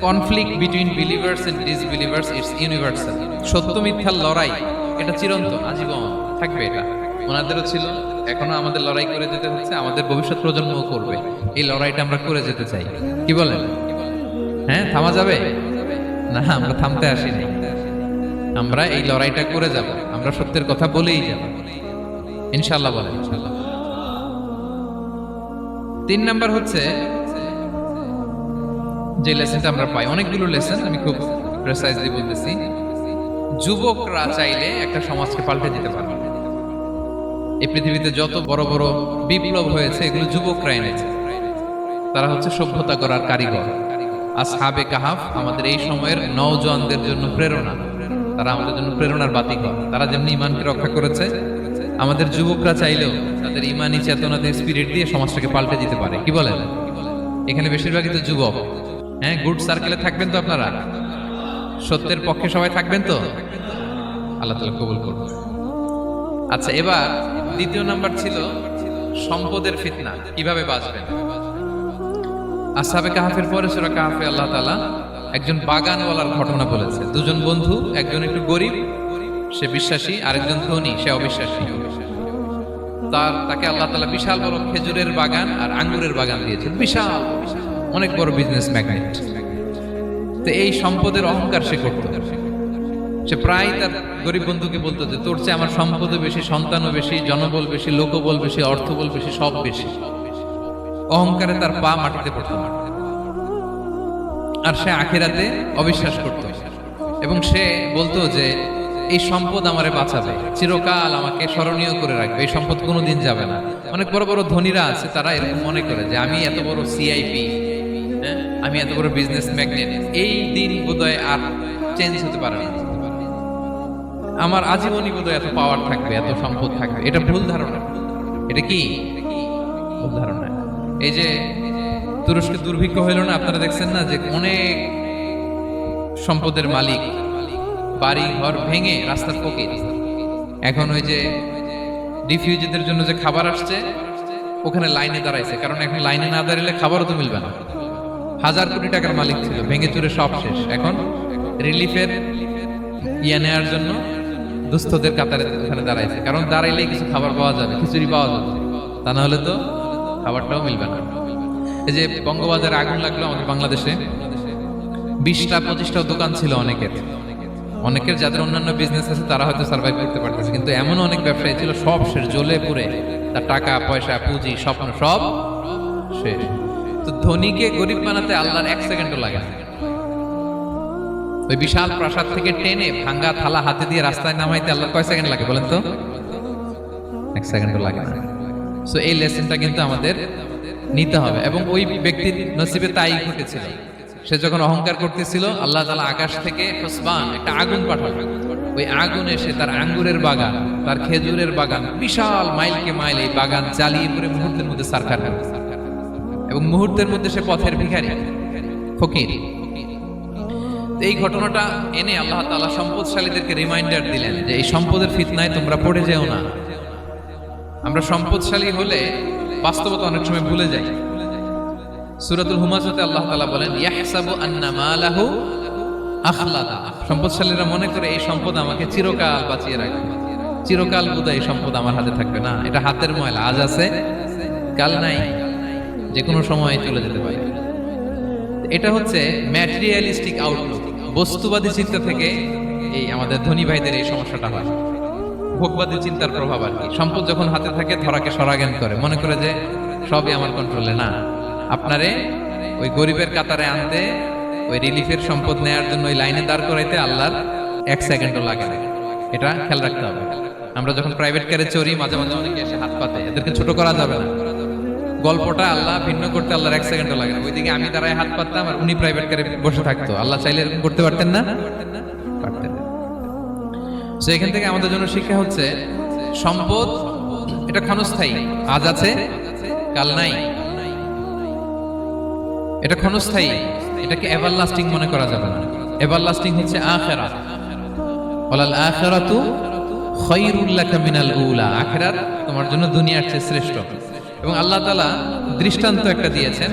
conflict between believers and disbelievers it's universal. সত্য মিথ্যার লড়াই এটা চিরন্তন, আজীবন থাকবে। এটা ওনাদেরও ছিল, এখনো আমাদের লড়াই করে যেতে হচ্ছে, আমাদের ভবিষ্যৎ প্রজন্মও করবে। এই লড়াইটা আমরা করে যেতে চাই। কি বলেন? হ্যাঁ, থামা যাবে না? আমরা থামতে আসিনি, আমরা এই লড়াইটা করে যাব। আমরা সত্যের কথা বলেই যাব ইনশাআল্লাহ। বলেন ইনশাআল্লাহ। 3 নাম্বার হচ্ছে যে লেসনটা আমরা পাই, অনেকগুলো লেসন, আমি খুব প্রেসাইজলি বলতেছি। যুবকরা চাইলে একটা সমাজকে পাল্টে দিতে পারে। এই পৃথিবীতে যত বড় বড় বিপ্লব হয়েছে এগুলো যুবকরা এনেছে। তারা হচ্ছে সভ্যতা করার কারিগর। আসহাবে কাহাফ আমাদের এই সময়ের নওজওয়ানদের জন্য প্রেরণা। তারা আমাদের জন্য প্রেরণার বাতিঘর। তারা যেমনি ঈমানকে রক্ষা করেছে, আমাদের যুবকরা চাইলেও তাদের ঈমানি চেতনাতে স্পিরিট দিয়ে সমাজটাকে পাল্টে দিতে পারে। কি বলেন? এখানে বেশিরভাগই তো যুবক। হ্যাঁ, গুড সার্কেলে থাকবেন তো আপনারা? সত্যের পক্ষে সবাই থাকবেন তো? আল্লাহ তাআলা কবুল করুন। আচ্ছা, এবার 2 নাম্বার ছিল সম্পদের ফিতনা, কিভাবে বাঁচবেন। আসহাবে কাহাফের পরে সূরা কাহাফে আল্লাহ তাআলা একজন বাগানওয়ালার ঘটনা বলেছে। 2 জন বন্ধু, একজন একটু গরিব, সে বিশ্বাসী, আরেকজন ধনী, সে অবিশ্বাসী। তাকে আল্লাহ তাআলা বিশাল বড় খেজুরের বাগান আর আঙ্গুরের বাগান দিয়েছেন, বিশাল, অনেক বড় বিজনেস ম্যাগনেট। তো এই সম্পদের অহংকার সে করত। সে প্রায় তার গরিব বন্ধুকে বলতো যে তোর চেয়ে আমার সম্পদও বেশি, সন্তানও বেশি, জনবল বেশি, লোকবল বেশি, অর্থবল বেশি, সব বেশি। অহংকারে তার পা মাটিতে পড়ত না। আর সে আখিরাতে অবিশ্বাস করত এবং সে বলতো যে এই সম্পদ আমারে বাঁচাবে, চিরকাল আমাকে স্মরণীয় করে রাখবে, এই সম্পদ কোনোদিন যাবে না। অনেক বড় বড় ধনীরা আছে, তারা এরকম মনে করে যে আমি এত বড় সিআইপি, হ্যাঁ, আমি এত বড় বিজনেস ম্যাগনেট, এই দিন বোধহয় আর চেঞ্জ হতে পারে না, আমার আজীবনই বোধহয় এত পাওয়ার থাকবে, এত সম্পদ থাকবে। এটা ভুল ধারণা। এটা কি ভুল ধারণা? এই যে তুরস্কে দুর্ভিক্ষ হইল না, আপনারা দেখছেন না যে অনেক সম্পদের মালিক বাড়ি ঘর ভেঙে রাস্তার ফকির। এখন ওই যে রিফিউজিদের জন্য যে খাবার আসছে ওখানে লাইনে দাঁড়াইছে, কারণ এখন লাইনে না দাঁড়ালে খাবারও তো মিলবে না। 1000 কোটি টাকার মালিক ছিল, ভেঙে চুরে সব শেষ। এখন রিলিফের নেওয়ার জন্য দুস্থদের কাতারে ওখানে দাঁড়াইছে, কারণ দাঁড়াইলে কিছু খাবার পাওয়া যাবে, খিচুড়ি পাওয়া যাবে, তা না হলে তো খাবারটাও মিলবে না। এই যে বঙ্গবাজারে আগুন লাগলো আমাদের বাংলাদেশে, 20টা-25টা দোকান ছিল অনেকের যাদের অন্যান্য বিজনেস আছে তারা হয়তো সার্ভাইভ করতে পারতেছে, কিন্তু এমন অনেক ব্যবসায়ী ছিল সব শেষ, জ্বলে পুড়ে, তার টাকা পয়সা পুঁজি স্বপ্ন সব শেষ। তো ধনীকে গরিব বানাতে আল্লাহর 1 সেকেন্ডও লাগে না। ওই বিশাল প্রাসাদ থেকে টেনে ভাঙ্গা থালা হাতে দিয়ে রাস্তায় নামাইতে আল্লাহর কয় সেকেন্ড লাগে বলেন তো? 1 সেকেন্ডও লাগে না। সো এই লেসনটা কিন্তু আমাদের নিতে হবে। এবং ওই ব্যক্তির নসিবে তাই ঘটেছিল। সে যখন অহংকার করতেছিল, আল্লাহ তাআলা আকাশ থেকে হুসবান একটা আগুন পাঠালো। ওই আগুন এসে তার আঙ্গুরের বাগান, তার খেজুরের বাগান, বিশাল মাইলকে মাইল এই বাগান জ্বালিয়ে পুরো মুহূর্তের মধ্যে সারখার করে। এবং মুহূর্তের মধ্যে সে পথের ভিখারি, ফকির। এই ঘটনাটা এনে আল্লাহ তাআলা সম্পদশালীদেরকে রিমাইন্ডার দিলেন যে এই সম্পদের ফিতনায় তোমরা পড়ে যেও না। আমরা সম্পদশালী হলে বাস্তবতা অনেক সময় ভুলে যাই। সূরাতুল হুমাজাতে আল্লাহ তাআলা বলেন, ইয়াহসাবু আন্না মালাহু আখলাদা। সম্পদশালীরা মনে করে এই সম্পদ আমাকে চিরকাল বাঁচিয়ে রাখবে, চিরকাল বোধহয় এই সম্পদ আমার হাতে থাকবে। না, এটা হাতের ময়লা, আজ আছে কাল নাই, যে কোনো সময় চলে যেতে পারে। এটা হচ্ছে ম্যাটেরিয়ালিস্টিক আউটলুক, বস্তুবাদী চিন্তা থেকে এই আমাদের ধনী ভাইদের এই সমস্যাটা হয়। ভোগবাদী চিন্তার প্রভাব আর কি। সম্পদ যখন হাতে থাকে ধরাকে সরাজ্ঞান করে, মনে করে যে সবই আমার কন্ট্রোলে। না, আপনারে ওই গরিবের কাতারে আনতে, ওই রিলিফের সম্পদ নেয়ার জন্য ওই লাইনে দাঁড় করাইতে আল্লাহর 1 সেকেন্ডও লাগে না। এটা খেয়াল রাখতে হবে। আমরা যখন প্রাইভেট কারে চড়ি, মাঝে মাঝে অনেকে এসে হাত পাতে, এদেরকে ছোট করা যাবে না। গল্পটা আল্লাহ ভিন্ন করতে আল্লাহর 1 সেকেন্ডও লাগে না। ওইদিকে আমি দাঁড়ায় হাত পাততাম আর উনি প্রাইভেট কারে বসে থাকতো। আল্লাহ চাইলে এরকম করতে পারতেন না? পারতেন। তো এখান থেকে আমাদের জন্য শিক্ষা হচ্ছে, সম্পদ এটা ক্ষণস্থায়ী, আজ আছে কাল নাই। এটা ক্ষণস্থায়ী, এটাকে এভারলাস্টিং মনে করা যাবে না। এভারলাস্টিং হচ্ছে আখিরাত। ওয়ালাল আখিরাতু খায়রুল লাকা মিনাল উলা। আখিরাত তোমার জন্য দুনিয়ার চেয়ে শ্রেষ্ঠ। এবং আল্লাহ তাআলা দৃষ্টান্ত একটা দিয়েছেন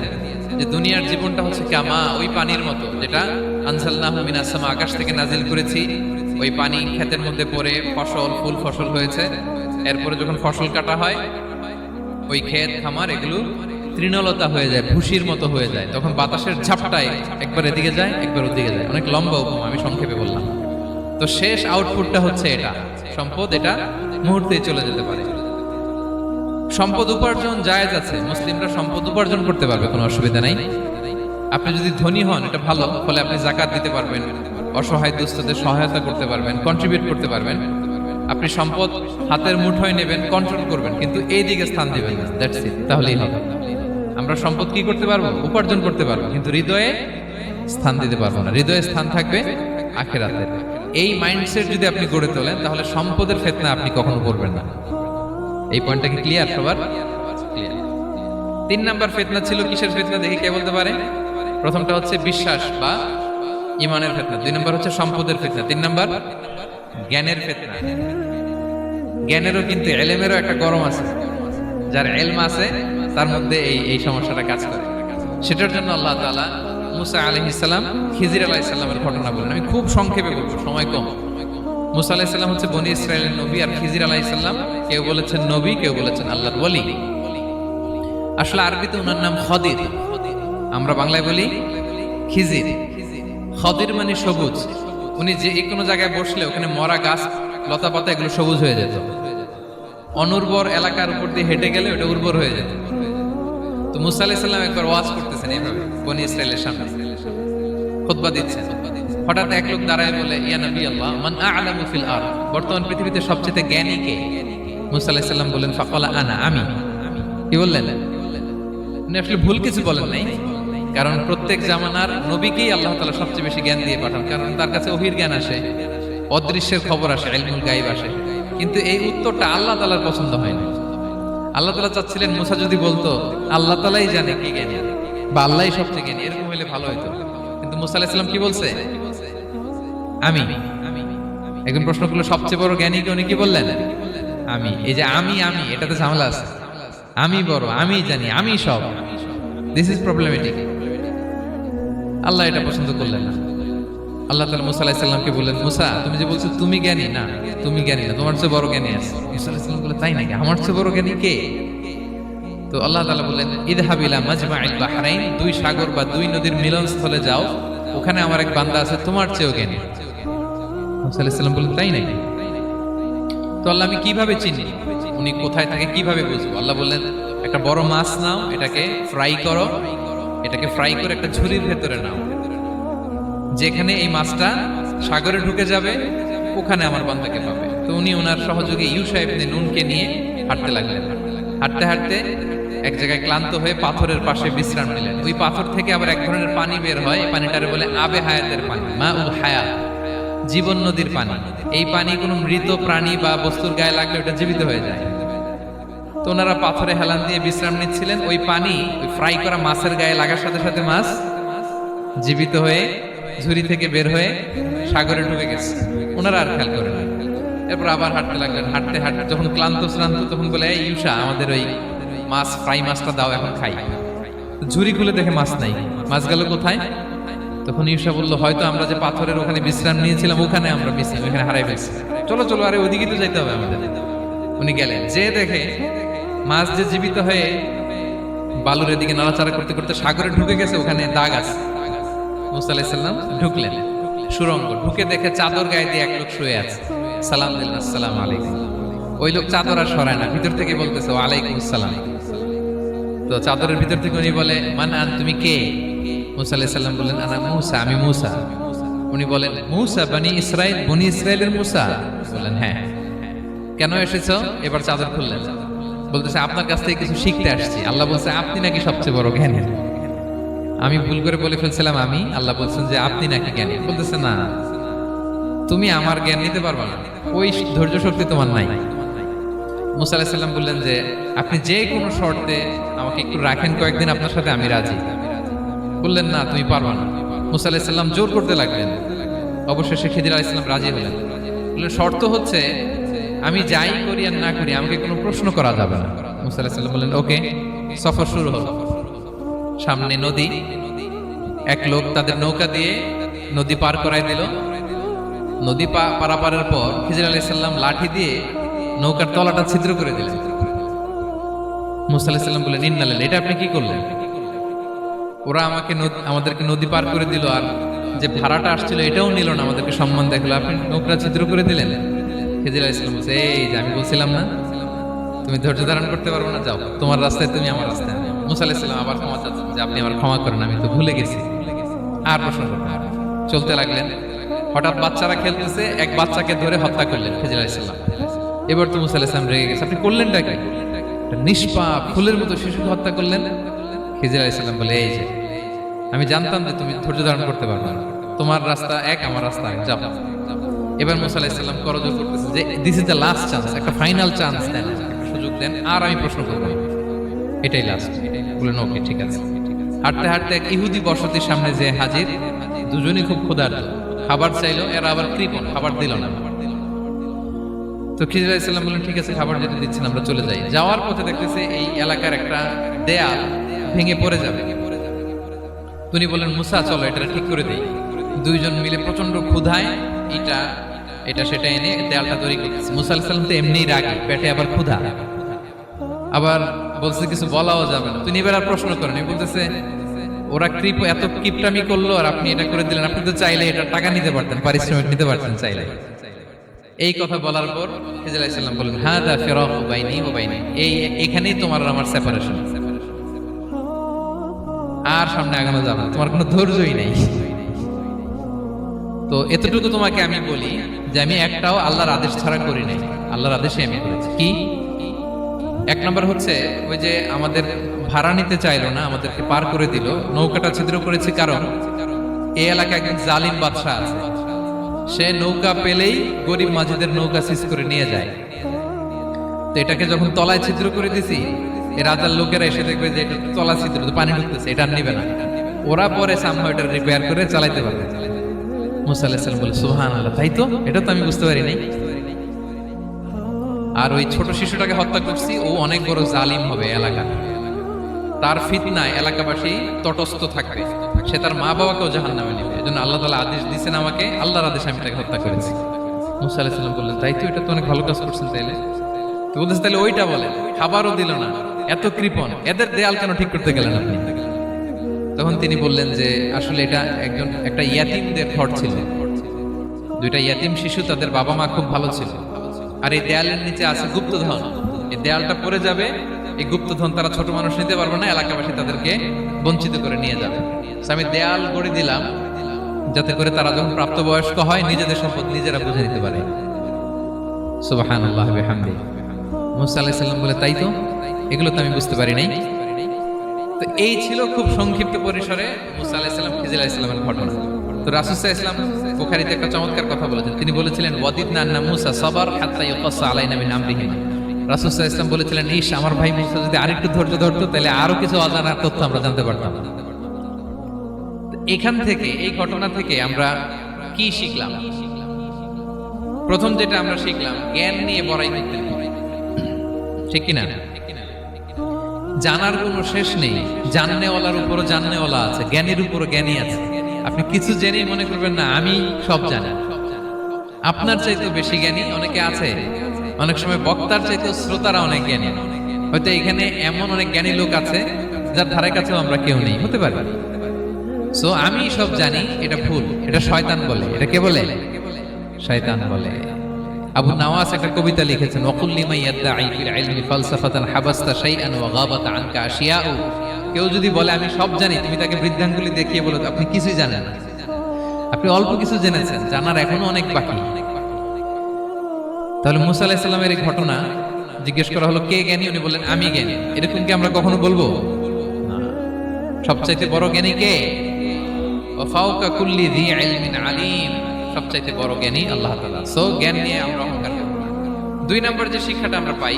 যে দুনিয়ার জীবনটা হচ্ছে কামা, ওই পানির মতো, যেটা আনজালনাহু মিনাস সামা, আকাশ থেকে নাজিল করেছি। ওই পানি ক্ষেতের মধ্যে পড়ে ফসল, ফুল ফসল হয়েছে। এরপরে যখন ফসল কাটা হয়, ওই ক্ষেত খামার এগুলো তৃণলতা হয়ে যায়, ভুসির মতো হয়ে যায়। তখন বাতাসের ঝাপটায় একবার এদিকে যায়, একবার ওদিকে যায়। অনেক লম্বা উপমা, আমি সংক্ষেপে বললাম। তো শেষ আউটপুটটা হচ্ছে এটা, সম্পদ এটা মুহূর্তেই চলে যেতে পারে। সম্পদ উপার্জন জায়েজ আছে, মুসলিমরা সম্পদ উপার্জন করতে পারবে, কোনো অসুবিধা নাই। আপনি যদি ধনী হন এটা ভালো, ফলে আপনি যাকাত দিতে পারবেন, অসহায় দুস্থদের সহায়তা করতে পারবেন, কন্ট্রিবিউট করতে পারবেন। আপনি সম্পদ হাতের মুঠোয় নেবেন, কন্ট্রোল করবেন, কিন্তু এই দিকে স্থান দিবেন না। দ্যাটস ইট, তাহলেই হবে। আমরা সম্পদ কি করতে পারবো? উপার্জন করতে পারবো, কিন্তু হৃদয়ে স্থান দিতে পারবো না। হৃদয়ে স্থান থাকবে আখিরাতের। এই মাইন্ডসেট যদি আপনি গড়ে তোলেন, তাহলে সম্পদের ফিতনা আপনি কখনো পড়বেন না। এই পয়েন্টটা কি ক্লিয়ার সবার? ক্লিয়ার। 3 নাম্বার ফিতনা ছিল কিসের ফিতনা দেখি কে বলতে পারে? প্রথমটা হচ্ছে বিশ্বাস বা ঈমানের ফিতনা, 2 নাম্বার হচ্ছে সম্পদের ফিতনা, 3 নাম্বার জ্ঞানের ফিতনা। জ্ঞানেরও কিন্তু ইলমেরও একটা গরম আছে। যার ইলম আছে তার মধ্যে এই সমস্যাটা কাজ করে। সেটার জন্য আল্লাহ তাআলা মুসা আলাইহিস সালাম, খিজির আলাইহিস সালামের ঘটনা বলেন। আমি খুব সংক্ষেপে বলবো, সময় কম। মুসা আলাইহিস সালাম হচ্ছে বনি ইসরাইলের নবী, আর খিজির আলাইহিস সালাম কেউ বলেছেন নবী, কেউ বলেছেন আল্লাহর ওলি। আসলে আরবিতে ওনার নাম খদির, আমরা বাংলায় বলি খিজির। খদির মানে সবুজ। উনি যে কোনো জায়গায় বসলে ওখানে মরা গাছ, লতা পাতা এগুলো সবুজ হয়ে যেত। অনুর্বর এলাকার উপর দিয়ে হেঁটে গেলে ওটা উর্বর হয়ে যেত। তো মুসা আলাইহিস সালাম একবার ওয়াজ করতেছেন এইভাবে বনি ইসরাইলের সামনে, খুতবা দিচ্ছেন। হঠাৎ এক লোক দাঁড়ায় বলে, ইয়া নবী আল্লাহ, মান আ'লামু ফিল আরদ, বর্তমান পৃথিবীতে সবচেয়ে জ্ঞানী কে? মুসা আলাইহিস সালাম বলেন, ফাকালা আনা, আমি। কি বললেন? উনি আসলে ভুল কিছু বলেন নাই, কারণ প্রত্যেক জামানার নবীকেই আল্লাহ তাআলা সবচেয়ে বেশি জ্ঞান দিয়ে পাঠান, কারণ তার কাছে ওহীর জ্ঞান আসে, অদৃশ্যের খবর আসে, ইলমুল গায়ব আসে। কিন্তু এই উত্তরটা আল্লাহ তাআলার পছন্দ হয় না। আল্লাহ তাআলা চাচ্ছিলেন মুসা যদি বলতো আল্লাহ তাআলাই জানে কি জ্ঞানী বা আল্লাহই সবচেয়ে জ্ঞানী, এরকম হলে ভালো হতো। কিন্তু মুসা আলাইহিস সালাম কি বলছে? আমি। একজন প্রশ্ন করলো, সবচেয়ে বড় জ্ঞানী কে? উনি কি বললেন? আমি। এই যে আমি, এটাতে ঝামেলা আছে। আমি বড়, আমি জানি, আমি সব। This is problematic. আল্লাহ এটা পছন্দ করলেন না। আল্লাহ তাআলা মুসা আলাইহিস সালামকে বললেন, মুসা তুমি যে বলছো তুমি জ্ঞানী, না তুমি জ্ঞানী না, তোমার চেয়ে বড় জ্ঞানী আছে। মুসা আলাইহিস সালাম বললেন, তাই নাকি? আমার চেয়ে বড় জ্ঞানী কে? তো আল্লাহ তাআলা বললেন, ইযহাব ইলা মাজমাইল বাহরাইন, 2 সাগর বা 2 নদীর মিলনস্থলে যাও, ওখানে আমার এক বান্দা আছে তোমার চেয়েও জ্ঞানী। মুসা আলাইহিস সালাম বললেন, তাই নাকি? তো আল্লাহ, আমি কিভাবে চিনি উনি কোথায় থাকে, কিভাবে বুঝবো? আল্লাহ বললেন, একটা বড় মাছ নাও, এটাকে ফ্রাই করো, এটাকে ফ্রাই করে একটা ঝুড়ির ভেতরে নাও, যেখানে এই মাছটা সাগরে ঢুকে যাবে ওখানে আমার বান্দাকে পাবে। তো উনি ওনার সহযোগী ইউশা ইবনে নুনকে নিয়ে হাঁটতে লাগলেন। হাঁটতে হাঁটতে এক জায়গায় ক্লান্ত হয়ে পাথরের পাশে বিশ্রাম নিলেন। ওই পাথর থেকে আবার এক ধরনের পানি বের হয়, এই পানিটারে বলে আবে হায়াতের পানি, মা উল হায়াত, জীবন নদীর পানি। এই পানি কোনো মৃত প্রাণী বা বস্তুর গায়ে লাগলে ওটা জীবিত হয়ে যায়। তো ওনারা পাথরে হেলান দিয়ে বিশ্রাম নিচ্ছিলেন, ওই পানি ওই ফ্রাই করা মাছের গায়ে লাগার সাথে সাথে মাছ জীবিত হয়ে ঝুড়ি থেকে বের হয়ে সাগরে ঢুকে গেছে। ওনারা আর খেয়াল করেন না। এরপর আবার হাঁটতে লাগলেন। হাঁটতে হাঁটতে যখন ক্লান্ত শ্রান্ত তখন বলে, এই ইউসা, আমাদের ওই মাছ ফ্রাই মাছটা দাও, এখন খাই। ঝুড়ি খুলে দেখে মাছ নাই। মাছ গেল কোথায়? তখন ইউসা বলল, হয়তো আমরা যে পাথরের ওখানে বিশ্রাম নিয়েছিলাম ওখানে আমরা মিসিং, ওখানে হারাই ফেলছি। চলো চলো, আরে ওইদিকে তো যাইতে হবে আমাদের। উনি গেলেন, যে দেখে মাছ যে জীবিত হয়ে বালুর এদিকে নাড়াচাড়া করতে করতে সাগরে ঢুকে গেছে, ওখানে দাগ আছে। মুসা আলাইহিস সালাম ঢুকলেন সুরঙ্গ, ঢুকে দেখে চাদর গায়ে দিয়ে এক লোক শুয়ে আছে। সালাম দিলেন, আসসালামু আলাইকুম। ওই লোক চাদর আর সরায় না, ভিতর থেকে বলতেছে ওয়ালাইকুম আসসালাম। তো চাদরের ভিতর থেকে উনি বলে, মান আন, তুমি কে? মুসা আলাইহিস সালাম বললেন, আনা মুসা, আমি মুসা। উনি বলেন, মুসা বনি ইসরাইল, বনি ইসরাইলের মুসা? বললেন, হ্যাঁ। কেন এসেছো? এবার চাদর খুললেন, বলতেছে আপনার কাছ থেকে কিছু শিখতে আসছি। আল্লাহ বলছে আপনি নাকি সবচেয়ে বড় জ্ঞানী। আমি ভুল করে বলে ফেলছিলাম আমি, আল্লাহ বলছেন যে আপনি নাকি জ্ঞানী। বলতেছে না, তুমি আমার জ্ঞান নিতে পারবে না, ওই ধৈর্য শক্তি তোমার নাই। মুসা আলাইহিস সালাম বললেন যে আপনি যে কোনো শর্তে আমাকে একটু রাখেন কয়েকদিন আপনার সাথে, আমি রাজি। বললেন না, তুমি পারবে না। মুসা আলাইহিস সালাম জোর করতে লাগলেন। অবশেষে খিদির আলাইহিস সালাম রাজি হলেন। বললেন শর্ত হচ্ছে আমি যাই করি আর না করি আমাকে কোনো প্রশ্ন করা যাবে না। মুসা আলাইহিস সালাম বললেন ওকে। সফর শুরু হলো। সামনে নদী, এক লোক তাদের নৌকা দিয়ে নদী পার করাই দিল। নদী পারাপারের পর খিজির আলাইহিস সালাম লাঠি দিয়ে নৌকার তলাটা ছিদ্র করে দিলেন। মুসা আলাইহিস সালাম বললেন, ইন্নালিল্লাহ, এটা আপনি কি করলেন? ওরা আমাদেরকে নদী পার করে দিল, আর যে ভাড়াটা আসছিল এটাও নিল না, আমাদেরকে সম্মান দেখলো, আপনি নৌকা ছিদ্র করে দিলেন। খিজির আলাইহিস সালাম বলছে, এই যে আমি বলছিলাম না তুমি ধৈর্য ধারণ করতে পারবো না, যাও তোমার রাস্তায় তুমি, আমার রাস্তায়। মুসা আলাইহিস সালাম আবার ক্ষমা চাচ্ছেন যে আপনি আমার ক্ষমা করেন, আমি তো ভুলে গেছি, আর প্রশ্ন করবেন না। চলতে লাগলেন। হঠাৎ বাচ্চারা খেলতেছে, এক বাচ্চাকে ধরে হত্যা করলেন খিজির আলাইহিস সালাম। এবার তো মুসা আলাইহিস সালাম রেগে গেছে, আপনি করলেনটা কি? নিষ্পাপ ফুলের মতো শিশুকে হত্যা করলেন। খিজির আলাইহিস সালাম বলে, এই যে আমি জানতাম যে তুমি ধৈর্য ধারণ করতে পারবে না, তোমার রাস্তা এক, আমার রাস্তা এক, যাও। এবার মুসা আলাইহিস সালাম করজোর করতেছে যে this is the last chance, একটা ফাইনাল চান্স দেন, একটা সুযোগ দেন, আর আমি প্রশ্ন করব, এটাই লাস্ট। বললেন ওকে, ঠিক আছে। হাঁটতে হাঁটতে এক ইহুদি বসতির সামনে যে হাজির, দুজনই খুব ক্ষুধার্ত, খাবার চাইলো, এরা আবার কৃপণ, খাবার দিল না। তো খিজির আলাইহিস সালাম বললেন, ঠিক আছে, খাবার যেটা দিচ্ছেন আমরা চলে যাই। যাওয়ার পথে দেখতেছে এই এলাকার একটা দেয়াল ভেঙে পড়ে যাবে। তিনি বললেন, মুসা চলো এটা ঠিক করে দেই। দুইজন মিলে প্রচন্ড ক্ষুধায় এটা সেটা এনে দেয়ালটা তৈরি করতেছে। মুসা আলাইহিস সালাম তো এমনিই রাগী, পেটে আবার ক্ষুধা, আবার বলছে কিছু বলাও যাবে না। তিনি এবার আর প্রশ্ন করেন, বলতেছে ওরা এত কিপটামি করলো আর আপনি এটা করে দিলেন, আপনি তো চাইলে এটা টাকা নিতে পারতেন, পারিশ্রমিক নিতে পারতেন চাইলে। এই কথা বলার পর খিজির আলাইহিস সালাম বললেন, হাদা ফিরাকু বাইনি ওয়া বাইনি, এখানেই তোমার আর আমার সেপারেশন, আর সামনে আগানো যাবে না, তোমার কোনো ধৈর্যই নেই। তো এতটুকু তোমাকে আমি বলি যে আমি একটাও আল্লাহর আদেশ ছাড়া করি নাই, আল্লাহর আদেশে আমি করেছি। কি? এক নম্বর হচ্ছে ওই যে আমাদের ভাড়া নিতে চাইলো না, আমাদেরকে পার করে দিল, নৌকাটা ছিদ্র করেছি কারণ এই এলাকায় একজন জালিম বাদশা আছে, সে নৌকা পেলেই গরিব মাঝিদের নৌকা সিজ করে নিয়ে যায়। তো এটাকে যখন তলায় ছিদ্র করে দিছি, এই রাজার লোকেরা এসে দেখবে যে এটা তলা ছিদ্র, পানি ঢুকতেছে, এটা নিবে না, ওরা পরে সামহাও এটা রিপেয়ার করে চালাইতে পারবে। মুসা আলাইহিস সালাম বলে, সুবহানাল্লাহ, তাই তো, এটা তো আমি বুঝতে পারি নাই। আর ওই ছোট শিশুটাকে হত্যা করছি, ও অনেক বড় জালিম হবে এলাকা, তার ফিতনায় এলাকাবাসী তটস্থ থাকবে, সে তার মা বাবাকেও জাহান্নামে নেবে। এজন্য আল্লাহ তাআলা আদেশ দিয়েছেন আমাকে, আল্লাহর আদেশে আমি তাকে হত্যা করেছি। মুসা আলাইহিস সালাম বললেন, তাই তো, এটা তো অনেক ভালো কাজ করছেন। তাইলে তো বলতেছে, তাহলে ওইটা বলেন, খাবারও দিল না, এত কৃপণ, এদের দেয়াল কেন ঠিক করতে গেলেন আপনি? তখন তিনি বললেন যে আসলে এটা একটা ইয়াতিমদের ঘর ছিল, দুইটা ইয়াতিম শিশু, তাদের বাবা মা খুব ভালো ছিল, আর এই দেয়ালের নিচে আছে গুপ্তধন, এই দেয়ালটা পড়ে যাবে, এই গুপ্তধন তারা ছোট মানুষ নিতে পারবে না, এলাকাবাসী তাদেরকে বঞ্চিত করে নিয়ে যাবে। আমি দেয়াল গড়ে দিলাম যাতে করে তারা যখন প্রাপ্তবয়স্ক হয় নিজেদের সম্পদ নিজেরা বুঝে নিতে পারে। সুবহানাল্লাহ ওয়া বিহামদিহি। মুসা আলাইহিস সালাম বলে, তাই তো, এগুলো তো আমি বুঝতে পারি নাই। তো এই ছিল খুব সংক্ষিপ্ত পরিসরে মুসা আলাইহিস সালাম খিজির আলাইহিস সালামের ঘটনা। তো রাসূল সাল্লাল্লাহু আলাইহি ওয়াসাল্লাম বুখারীতে একটা চমৎকার কথা বলেছেন। তিনি বলেছিলেন, ওয়াদিদনা আন্না মুসা সাবার হাত্তা ইউকাসসা আলাইনা মিন আমরিহি। রাসূল সাল্লাল্লাহু আলাইহি ওয়াসাল্লাম বলেছিলেন, ইস, আমার ভাই মুসা যদি আরেকটু ধৈর্য ধরতো তাহলে আরো কিছু অজানা তথ্য আমরা জানতে পারতাম। এখান থেকে, এই ঘটনা থেকে আমরা কি শিখলাম? প্রথম যেটা আমরা শিখলাম, জ্ঞান নিয়ে বড়াই করতে নেই, ঠিক কিনা? জানার কোনো শেষ নেই, জাননেওয়ালার উপরও জাননেওয়ালা আছে, জ্ঞানীর উপরও জ্ঞানী আছে। আপনি কিছু জেনেই মনে করবেন না আমি সব জানি। আপনার চাইতে বেশি জ্ঞানী অনেকে আছে। অনেক সময় বক্তার চাইতে শ্রোতারা অনেক জ্ঞানী। হয়তো এখানে এমন অনেক জ্ঞানী লোক আছে যার ধারে কাছেও আমরা কেউ নেই, হতে পারে। সো আমি সব জানি, এটা ভুল, এটা শয়তান বলে। এটা কে বলে? শয়তান বলে। আবু নাওয়াস একটা কবিতা লিখেছেন, ওয়াকুল লিমান ইয়াদঈ ফিল ইলমি ফালসাফাতান হাবাসতা শাইআন ওয়া গাবাত আনকা আশিয়াউ। কেউ যদি বলে আমি সব জানি, তুমি তাকে বৃদ্ধাঙ্গুলি দেখিয়ে বলো আপনি কিছুই জানেন না। আপনি অল্প কিছু জেনেছেন, জানার এখনো অনেক বাকি। তাহলে মুসা আলাইহিস সালামের এই ঘটনা জিজ্ঞেস করা হলো, কে জ্ঞানী? উনি বললেন, আমি জ্ঞানী। এরকম কি আমরা কখনো বলবো? না। সবচাইতে বড় জ্ঞানী কে? ওয়া ফাওকা কুল্লি যী ইলমিন আলিম। সবচাইতে বড় জ্ঞানী আল্লাহ তাআলা। সো জ্ঞান নিয়ে আমরা অহংকার করব না। 2 নম্বর যে শিক্ষাটা আমরা পাই,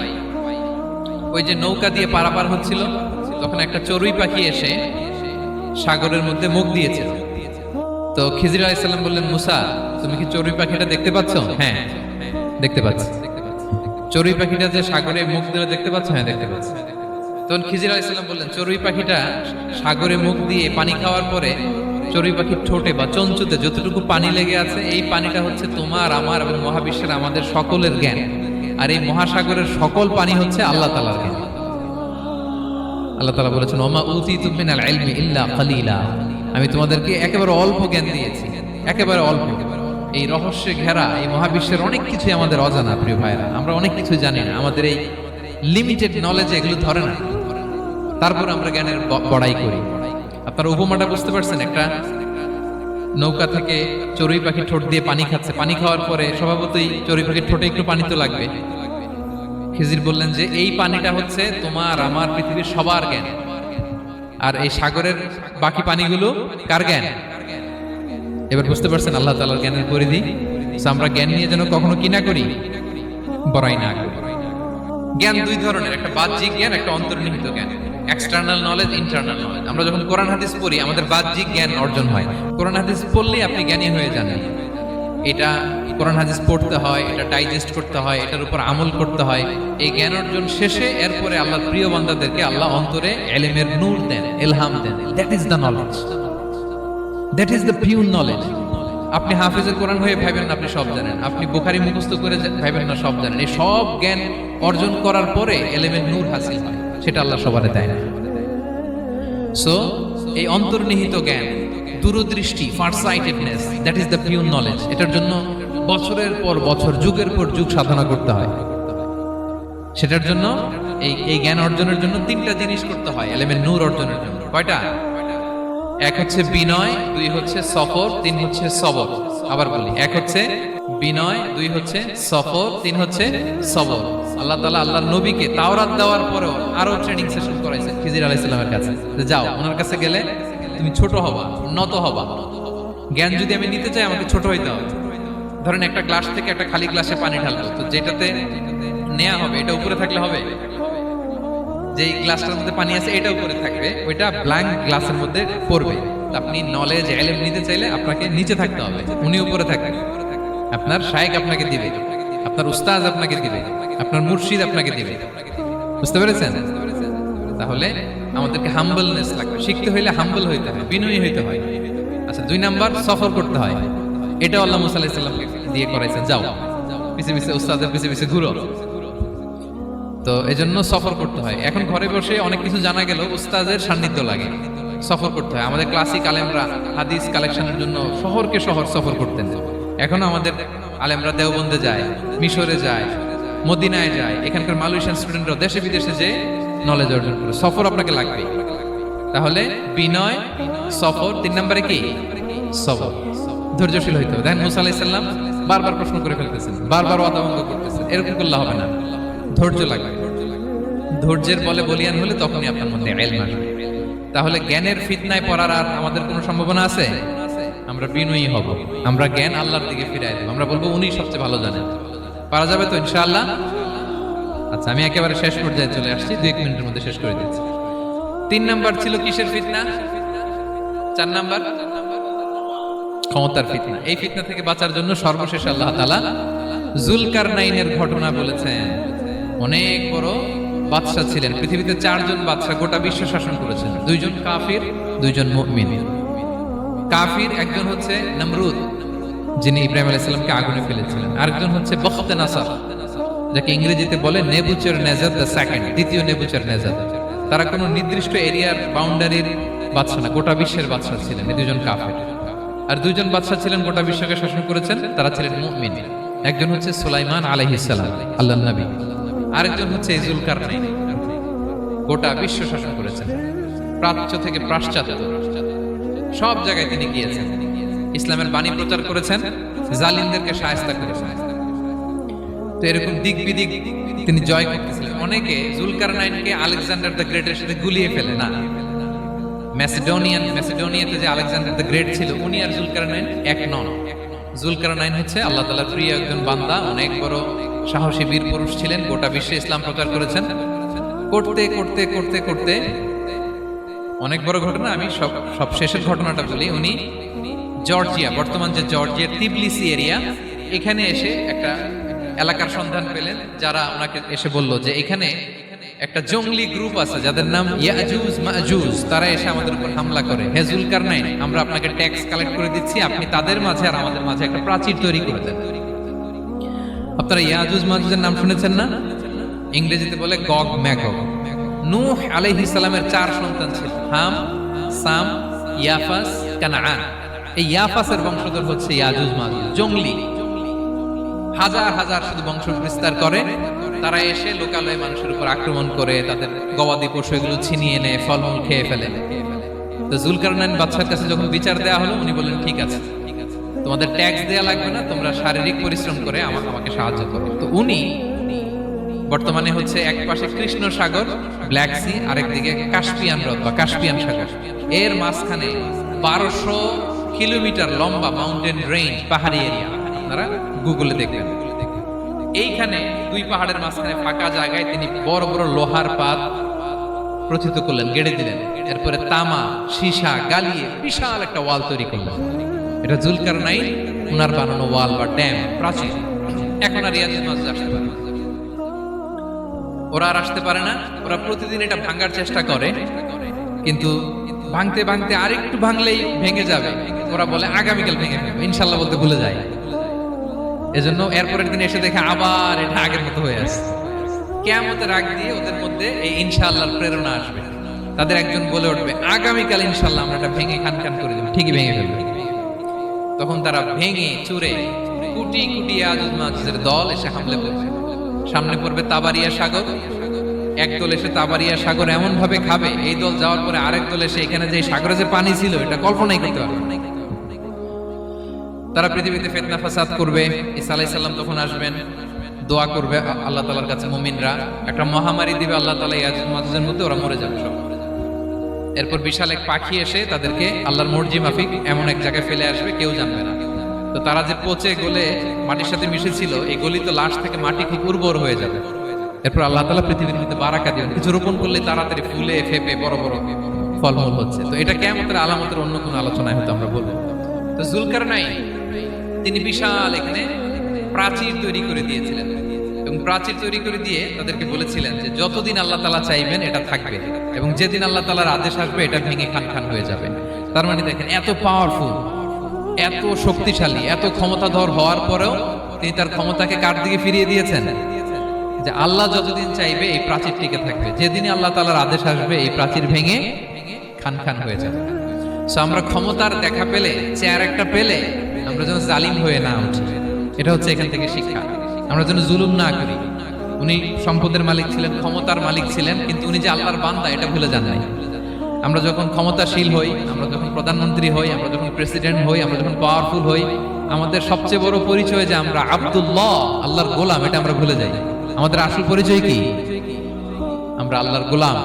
ওই যে নৌকা দিয়ে পারাপার হচ্ছিল, তখন একটা চড়ুই পাখি এসে সাগরের মধ্যে মুখ দিয়েছে। তো খিজির আলাইহিস সালাম বললেন, মুসা, তুমি কি চড়ুই পাখিটা দেখতে পাচ্ছ? হ্যাঁ, দেখতে পাচ্ছি। চড়ুই পাখিটা যে সাগরে মুখ দিয়ে দেখতে পাচ্ছ? হ্যাঁ, দেখতে পাচ্ছি। তখন খিজির আলাইহিস সালাম বললেন, চড়ুই পাখিটা সাগরে মুখ দিয়ে পানি খাওয়ার পরে চড়ুই পাখির ঠোঁটে বা চঞ্চুতে যতটুকু পানি লেগে আছে, এই পানিটা হচ্ছে তোমার, আমার এবং মহাবিশ্বের আমাদের সকলের জ্ঞান। আর এই মহাসাগরের সকল পানি হচ্ছে আল্লাহ তাআলার জ্ঞান। আল্লাহ তাআলা বলেছেন, ওমা উতিতুম মিনাল ইলমি ইল্লা কালিলা। আমি তোমাদেরকে একেবারে অল্প জ্ঞান দিয়েছি, একেবারে অল্প। এই রহস্যে ঘেরা এই মহাবিশ্বের অনেক কিছুই আমাদের অজানা। প্রিয় ভাইরা, আমরা অনেক কিছু জানি না। আমাদের এই লিমিটেড নলেজ এগুলো ধরে না, তারপর আমরা জ্ঞানের বড়াই করি। আপনারা উপমাটা বুঝতে পারছেন? একটা নৌকা থেকে চড়ুই পাখি ঠোঁট দিয়ে পানি খাচ্ছে। পানি খাওয়ার পরে স্বভাবতই চড়ুই পাখির ঠোঁটে একটু পানি তো লাগবে। খিজির বললেন যে এই পানিটা হচ্ছে তোমার, আমার, পৃথিবীর সবার জ্ঞান। আর এই সাগরের বাকি পানিগুলো কার জ্ঞান? এবার বুঝতে পারছেন আল্লাহ তাআলার জ্ঞানের পরিধি। আমরা জ্ঞান নিয়ে যেন কখনো কি না করি, বড়াই না করি। জ্ঞান 2 ধরনের, একটা বাহ্যিক জ্ঞান, একটা অন্তর্নিহিত জ্ঞান। External knowledge, internal knowledge. আমরা যখন কোরআন হাদিস পড়ি আমাদের বাহ্যিক জ্ঞান অর্জন হয়। কোরআন হাদিস পড়লেই আপনি জ্ঞানী হয়ে যান। এটা কোরআন হাদিস পড়তে হয়, এটা ডাইজেস্ট করতে হয়, এটার উপর আমল করতে হয়। এই জ্ঞান অর্জন শেষে এরপরে আল্লাহর প্রিয় বান্দাদেরকে আল্লাহ অন্তরে ইলমের নূর দেন, ইলহাম দেন। That is the knowledge, that is the pure knowledge. আপনি হাফেজে কোরআন হয়ে ভাবেন না আপনি সব জানেন, আপনি বুখারী মুখস্থ করে ভাবেন না সব জানেন। এই সব জ্ঞান অর্জন করার পরে ইলমের নূর হাসিল হয়, সেটা আল্লাহ সবারে দেয় না। সো এই অন্তর্নিহিত জ্ঞান, দূরদৃষ্টি, farsightedness, that is the pure knowledge. এটার জন্য বছরের পর বছর, যুগের পর যুগ সাধনা করতে হয়। সেটার জন্য এই জ্ঞান অর্জনের জন্য 3টা জিনিস করতে হয় ইলমের নূর অর্জনের জন্য। কয়টা? 1 হচ্ছে বিনয়, 2 হচ্ছে সফর, 3 হচ্ছে সবর। আবার বলি, 1 হচ্ছে বিনয়, 2 হচ্ছে সফর, 3 হচ্ছে সবর। আল্লাহ তাআলা আল্লাহর নবীকে তাওরাত দেওয়ার পরেও আরো ট্রেনিং সেশন করাইছেন খিজির আলাইহিস সালামের কাছে। যাও, ওনার কাছে গেলে তুমি ছোট হবা, নত হবা। জ্ঞান যদি আমি নিতে চাই আমাকে ছোট হইতে হবে। ধরেন একটা গ্লাস থেকে একটা খালি গ্লাসে পানি ঢালবো, তো যেটাতে নেওয়া হবে এটা উপরে থাকলে হবে? যেই গ্লাসটার মধ্যে পানি আছে এটা উপরে থাকবে, ওইটা ব্ল্যাঙ্ক গ্লাসের মধ্যে পড়বে। আপনি নলেজ, ইলম নিতে চাইলে আপনাকে নিচে থাকতে হবে, উনি উপরে থাকবেন। আপনার শায়েখ আপনাকে দিবে, আপনার উস্তাদ আপনাকে দিবে, আপনার মুর্শিদ আপনাকে দিবে। বুঝতে পেরেছেন? তাহলে আমাদেরকে হাম্বলনেস লাগবে। শিখতে হইলে হাম্বল হইতে হয়, বিনয়ী হইতে হয়। আচ্ছা, 2 নাম্বার সফর করতে হয়। এটা আল্লাহ মুসা আলাইহিস সালামকে দিয়ে করাইছেন, যাও পিছে পিছে উস্তাদের পিছে পিছে ঘুরো। তো এজন্য সফর করতে হয়। এখন ঘরে বসে অনেক কিছু জানা গেল, উস্তাদের সান্নিধ্য লাগে, সফর করতে হয়। আমাদের ক্লাসিক আলেমরা হাদিস কালেকশনের জন্য শহরকে শহর সফর করতেন। এখন আমাদের আলেমরা দেওবন্দে যায়, মিশরে যায়, মদিনায় যায়। এখানকার মালয়েশিয়ান স্টুডেন্টরা দেশে বিদেশে যে নলেজ অর্জন করে। সফর আপনাকে লাগবে। তাহলে বিনয়, সফর, 3 নম্বরে কি? সবর। ধৈর্যশীল হইতে হবে। দেখেন মুসা আলাইহিস সালাম বারবার প্রশ্ন করে ফেলতেছেন, বারবার ওয়াদা ভঙ্গ করতেছেন। এরকম করলে হবে না। ধৈর্য লাগবে। ধৈর্যের বলে বলিয়ান হলে তখনই আপনার মধ্যে ইলম আসবে। তাহলে জ্ঞানের ফিতনায় পড়ার আর আমাদের কোনো সম্ভাবনা আছে? আমরা বিনয়ী হব, আমরা জ্ঞান আল্লাহর দিকে ফিরাই দেব, আমরা বলবো উনি সবচেয়ে ভালো জানেন। পারা যাবে তো ইনশাআল্লাহ? আচ্ছা, আমি একেবারে শেষ পর্যায়ে চলে আসছি, 2-1 মিনিটের মধ্যে শেষ করে দিচ্ছি। 3 নাম্বার ছিল কিসের ফিতনা? 4 নাম্বার ক্ষমতার ফিতনা। এই ফিতনা থেকে বাঁচার জন্য সর্বশেষ আল্লাহ তাআলা যুলকারনাইনের ঘটনা বলেছেন। অনেক বড় বাদশা ছিলেন, পৃথিবীতে 4 জন বাদশা গোটা বিশ্ব শাসন করেছেন, 2 জন কাফির, 2 জন মুমিন। কাফির একজন হচ্ছে নমরুদ, যিনি ইব্রাহিম আলাইহিস সালামকে আগুনে ফেলেছিলেন। আরেকজন হচ্ছে বখতে নাসার, যাকে ইংরেজিতে বলে নেবুচারনেজার দ্য সেকেন্ড, দ্বিতীয় নেবুচারনেজার। তারা কোনো নির্দিষ্ট এরিয়ার বাউন্ডারির বাদশা না, গোটা বিশ্বের বাদশা ছিলেন। এই 2 জন কাফির। আর 2 জন বাদশা ছিলেন গোটা বিশ্বকে শাসন করেছেন, তারা ছিলেন মুমিন। একজন হচ্ছে সুলাইমান আলাইহিস সালাম, আল্লাহর নবী। আরেকজন হচ্ছে যুলকারনাইন, গোটা বিশ্ব শাসন করেছেন, প্রাচ্য থেকে পাশ্চাত্য সব জায়গায় তিনি গিয়েছেন, ইসলামের বাণী প্রচার করেছেন, জালিমদেরকে শায়েস্তা করেছেন। তো এরকম দিক বিদিক তিনি জয় করতেছিলেন। অনেকে যুলকারনাইনকে আলেকজান্ডার দ্য গ্রেটের সাথে গুলিয়ে ফেলে না। ম্যাসিডোনিয়াতে যে আলেকজান্ডার দ্য গ্রেট ছিল, উনি আর যুলকারনাইন এক নন। যুলকারনাইন হচ্ছে আল্লাহ তাআলার প্রিয় একজন বান্দা, অনেক বড় সাহসী বীর পুরুষ ছিলেন, গোটা বিশ্বে ইসলাম প্রচার করেছেন। করতে করতে করতে করতে অনেক বড় ঘটনা, আমি সব শেষের ঘটনাটা বলি। উনি জর্জিয়া, বর্তমান যে জর্জিয়ার তিবলিসি এরিয়া, এখানে এসে একটা এলাকার সন্ধান পেলেন, যারা ওনাকে এসে বলল যে এখানে একটা জঙ্গলি গ্রুপ আছে যাদের নাম ইয়াজুজ মাজুজ, তারা এসে আমাদের উপর হামলা করে। হে যুলকারনাইন, আমরা আপনাকে ট্যাক্স কালেক্ট করে দিচ্ছি, আপনি তাদের মাঝে আর আমাদের মাঝে একটা প্রাচীর তৈরি করে দেন। আপনারা ইয়াজুজ মাজুজের নাম শুনেছেন না? ইংরেজিতে বলে গগ ম্যাগগ। নূহ আলাইহিস সালামের 4 সন্তান ছিল, হাম, সাম, ইয়াফাস, কানাআন। এই ইয়াফাসের বংশধর হচ্ছে ইয়াজুজ মাজুজ, জঙ্গলি, হাজার হাজার শুধু বংশ বিস্তার করে। তারা এসে লোকালয়ে মানুষের উপর আক্রমণ করে, তাদের গবাদি পশু এগুলো ছিনিয়ে নেয়, ফলমূল খেয়ে ফেলে। তো যুলকারনাইন বাদশার কাছে যখন বিচার দেওয়া হলো, উনি বললেন ঠিক আছে, তোমাদের ট্যাক্স দেয়া লাগবে না, তোমরা শারীরিক পরিশ্রম করে আমাকে সাহায্য করো। তো উনি বর্তমানে হচ্ছে এক পাশে কৃষ্ণ সাগর, ব্ল্যাক সি, আরেকদিকে কাস্পিয়ান হ্রদ বা কাস্পিয়ান সাগর, এর মাঝখানে 1200 কিলোমিটার লম্বা মাউন্টেন রেঞ্জ, পাহাড়ি এরিয়া। আপনারা গুগলে দেখবেন, এইখানে 2 পাহাড়ের মাঝখানে ফাঁকা জায়গায় তিনি বড় বড় লোহার পাত প্রথিত করলেন, গেড়ে দিলেন। এরপরে তামা, সীসা গালিয়ে বিশাল একটা ওয়াল তৈরি করলেন। এটা যুলকারনাইন উনার বানানো ওয়াল বা ড্যাম, প্রাচীর। এখন আর ইয়াজুজ মাজুজ আসতে পারে না, ওরা আর আসতে পারে না। ওরা প্রতিদিন এটা ভাঙার চেষ্টা করে, কিন্তু ভাঙতে ভাঙতে আরেকটু ভাঙলেই ভেঙে যাবে। ওরা বলে আগামীকাল ভেঙে ফেলবো, ইনশাল্লাহ বলতে ভুলে যায়। এজন্য এরপরের দিন এসে দেখে আবার এটা আগের মতো হয়ে আসছে। কিয়ামতের আগ দিয়ে ওদের মধ্যে এই ইনশাআল্লাহর প্রেরণা আসবে। তাদের একজন বলে উঠবে, আগামীকাল ইনশাআল্লাহ আমরা এটা ভেঙে খান খান করে দেব, ঠিকই ভেঙে ফেলবে। তখন তারা ভেঙে চুরে কুটি কুটি ইয়াজুজ মাজুজের দল এসে হামলে পড়বে। সামনে পড়বে তাবারিয়া সাগর, এক দল এসে তাবারিয়া সাগর এমন ভাবে খাবে, এই দল যাওয়ার পরে আরেক দল এসে এখানে যে সাগরে যে পানি ছিল এটা কল্পনাই করতে পারবে না। তারা পৃথিবীতে ফিতনা ফাসাদ করবে। ঈসা আলাইহিস সালাম তখন আসবেন, দোয়া করবে আল্লাহ তাআলার কাছে মুমিনরা, একটা মহামারী দিবে আল্লাহ তাআলা ইয়াজুজ মাজুজের মধ্যে, ওরা মরে যাবে সব। এরপর বিশাল এক পাখি এসে তাদেরকে আল্লাহর মর্জি মাফিক এমন এক জায়গায় ফেলে আসবে, কেউ জানবে না। তো তারা যে পচে গলে মাটির সাথে মিশেছিল, এই গলিত লাশ থেকে মাটি খুব উর্বর হয়ে যাবে। এরপর আল্লাহ তাআলা পৃথিবীর মধ্যে বারাকা দিবেন, কিছু রোপণ করলে তাড়াতাড়ি ফুলে ফেপে বড় বড় ফলমূল হচ্ছে। তো এটা কিয়ামতের আলামতের অন্য কোনো আলোচনায় হয়তো আমরা বলবো। তো যুলকারনাইন তিনি বিশাল এখানে প্রাচীর তৈরি করে দিয়েছিলেন, এবং প্রাচীর তৈরি করে দিয়ে তাদেরকে বলেছিলেন যে যতদিন আল্লাহ তাআলা চাইবেন এটা থাকবে, এবং যেদিন আল্লাহ তাআলার আদেশ আসবে এটা ভেঙে খান খান হয়ে যাবে। তার মানে দেখেন, এত পাওয়ারফুল, এত শক্তিশালী, এত ক্ষমতাধর হওয়ার পরেও তিনি তার ক্ষমতাকে কার দিকে ফিরিয়ে দিয়েছেন? যে আল্লাহ যতদিন চাইবে এই প্রাচীর টিকে থাকবে, যেদিনই আল্লাহ তাআলার আদেশ আসবে এই প্রাচীর ভেঙে খান খান হয়ে যাবে। সো আমরা ক্ষমতার দেখা পেলে, চেয়ার একটা পেলে আমরা যেন জালিম হয়ে না উঠি, এটা হচ্ছে এখান থেকে শিক্ষা। আমরা যেন জুলুম না করি। উনি সম্পদের মালিক ছিলেন, ক্ষমতার মালিক ছিলেন, কিন্তু উনি যে আল্লাহর বান্দা এটা ভুলে যান নাই। আমরা যখন ক্ষমতাশীল হই, আমরা যখন প্রধানমন্ত্রী হই, আমরা যখন প্রেসিডেন্ট হই, আমরা যখন পাওয়ারফুল হই, আমাদের সবচেয়ে বড় পরিচয় যে আমরা আব্দুল্লাহ, আল্লাহর গোলাম, এটা আমরা ভুলে যাই। আমাদের আসল পরিচয় কি? আমরা আল্লাহর গোলাম।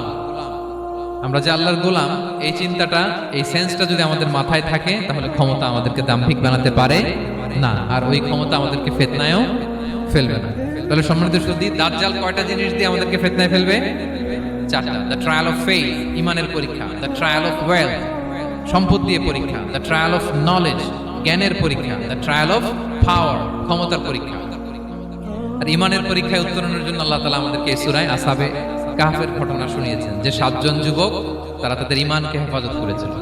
আমরা যে আল্লাহর গোলাম, এই চিন্তাটা, এই সেন্সটা যদি আমাদের মাথায় থাকে, তাহলে ক্ষমতা আমাদেরকে দাম্ভিক বানাতে পারে না, আর ওই ক্ষমতা আমাদেরকে ফিতনায়ও ফেলবে না। তাহলে সম্মানিত সুধী, দাজ্জাল কয়টা জিনিস দিয়ে আমাদেরকে ফিতনায় ফেলবে? চারটা। দ্য ট্রায়াল অফ ফেইথ, ইমানের পরীক্ষা; দ্য ট্রায়াল অফ ওয়েলথ, সম্পদ দিয়ে পরীক্ষা; দ্য ট্রায়াল অফ নলেজ, জ্ঞানের পরীক্ষা; দ্য ট্রায়াল অফ পাওয়ার, ক্ষমতার পরীক্ষা। আর ইমানের পরীক্ষায় উত্তরণের জন্য আল্লাহ তাআলা আমাদেরকে এই সূরায় আসহাবে কাহফের ঘটনা শুনিয়েছেন, যে 7 জন যুবক তারা তাদের ইমানকে হেফাজত করেছিল।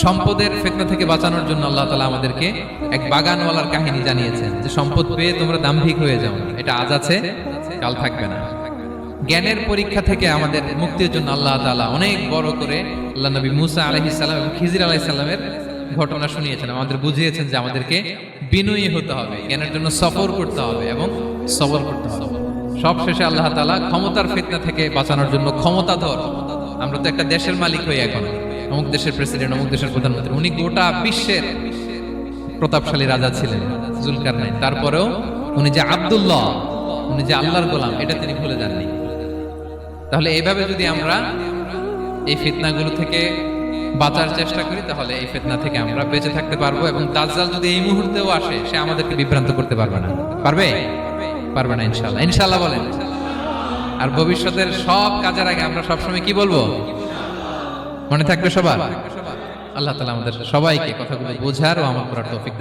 সম্পদের ফিতনা থেকে বাঁচানোর জন্য আল্লাহ তাআলা আমাদেরকে এক বাগানওয়ালার কাহিনী জানিয়েছেন, যে সম্পদ পেয়ে তোমরা দাম্ভিক হয়ে যাও না, এটা আজ আছে কাল থাকবে না। জ্ঞানের পরীক্ষা থেকে আমাদের মুক্তির জন্য আল্লাহ তাআলা অনেক বড় করে আল্লাহ নবী মুসা আলাইহিস সালাম এবং খিজির আলাইহিস সালামের ঘটনা শুনিয়েছেন, আমাদের বুঝিয়েছেন যে আমাদেরকে বিনয়ী হতে হবে, জ্ঞানের জন্য সফর করতে হবে এবং সবর করতে হবে। সবশেষে আল্লাহ তাআলা ক্ষমতার ফিতনা থেকে বাঁচানোর জন্য ক্ষমতাধর, আমরা তো একটা দেশের মালিক হই এখন, অমুক দেশের প্রেসিডেন্ট, অমুক দেশের প্রধানমন্ত্রী, উনি গোটা বিশ্বের প্রতাপশালী রাজা ছিলেন জুলকারনাইন। তারপরেও উনি যে আব্দুল্লাহ, উনি যে আল্লাহর গোলাম, এটা তিনি ভুলে যাননি। তাহলে এইভাবে যদি আমরা এই ফিতনাগুলো থেকে বাঁচার চেষ্টা করি, তাহলে এই ফিতনা থেকে আমরা বেঁচে থাকতে পারবো। এবং দাজ্জাল যদি এই মুহূর্তেও আসে, সে আমাদেরকে বিভ্রান্ত করতে পারবে না। পারবে? পারবে না ইনশাআল্লাহ। ইনশাআল্লাহ বলেন। আর ভবিষ্যতের সব কাজের আগে আমরা সবসময় কি বলবো? মনে থাকবে সবার? আল্লাহ তাআলা আমাদের সবাইকে কথাগুলো বোঝার ও আমল করার তৌফিক দান।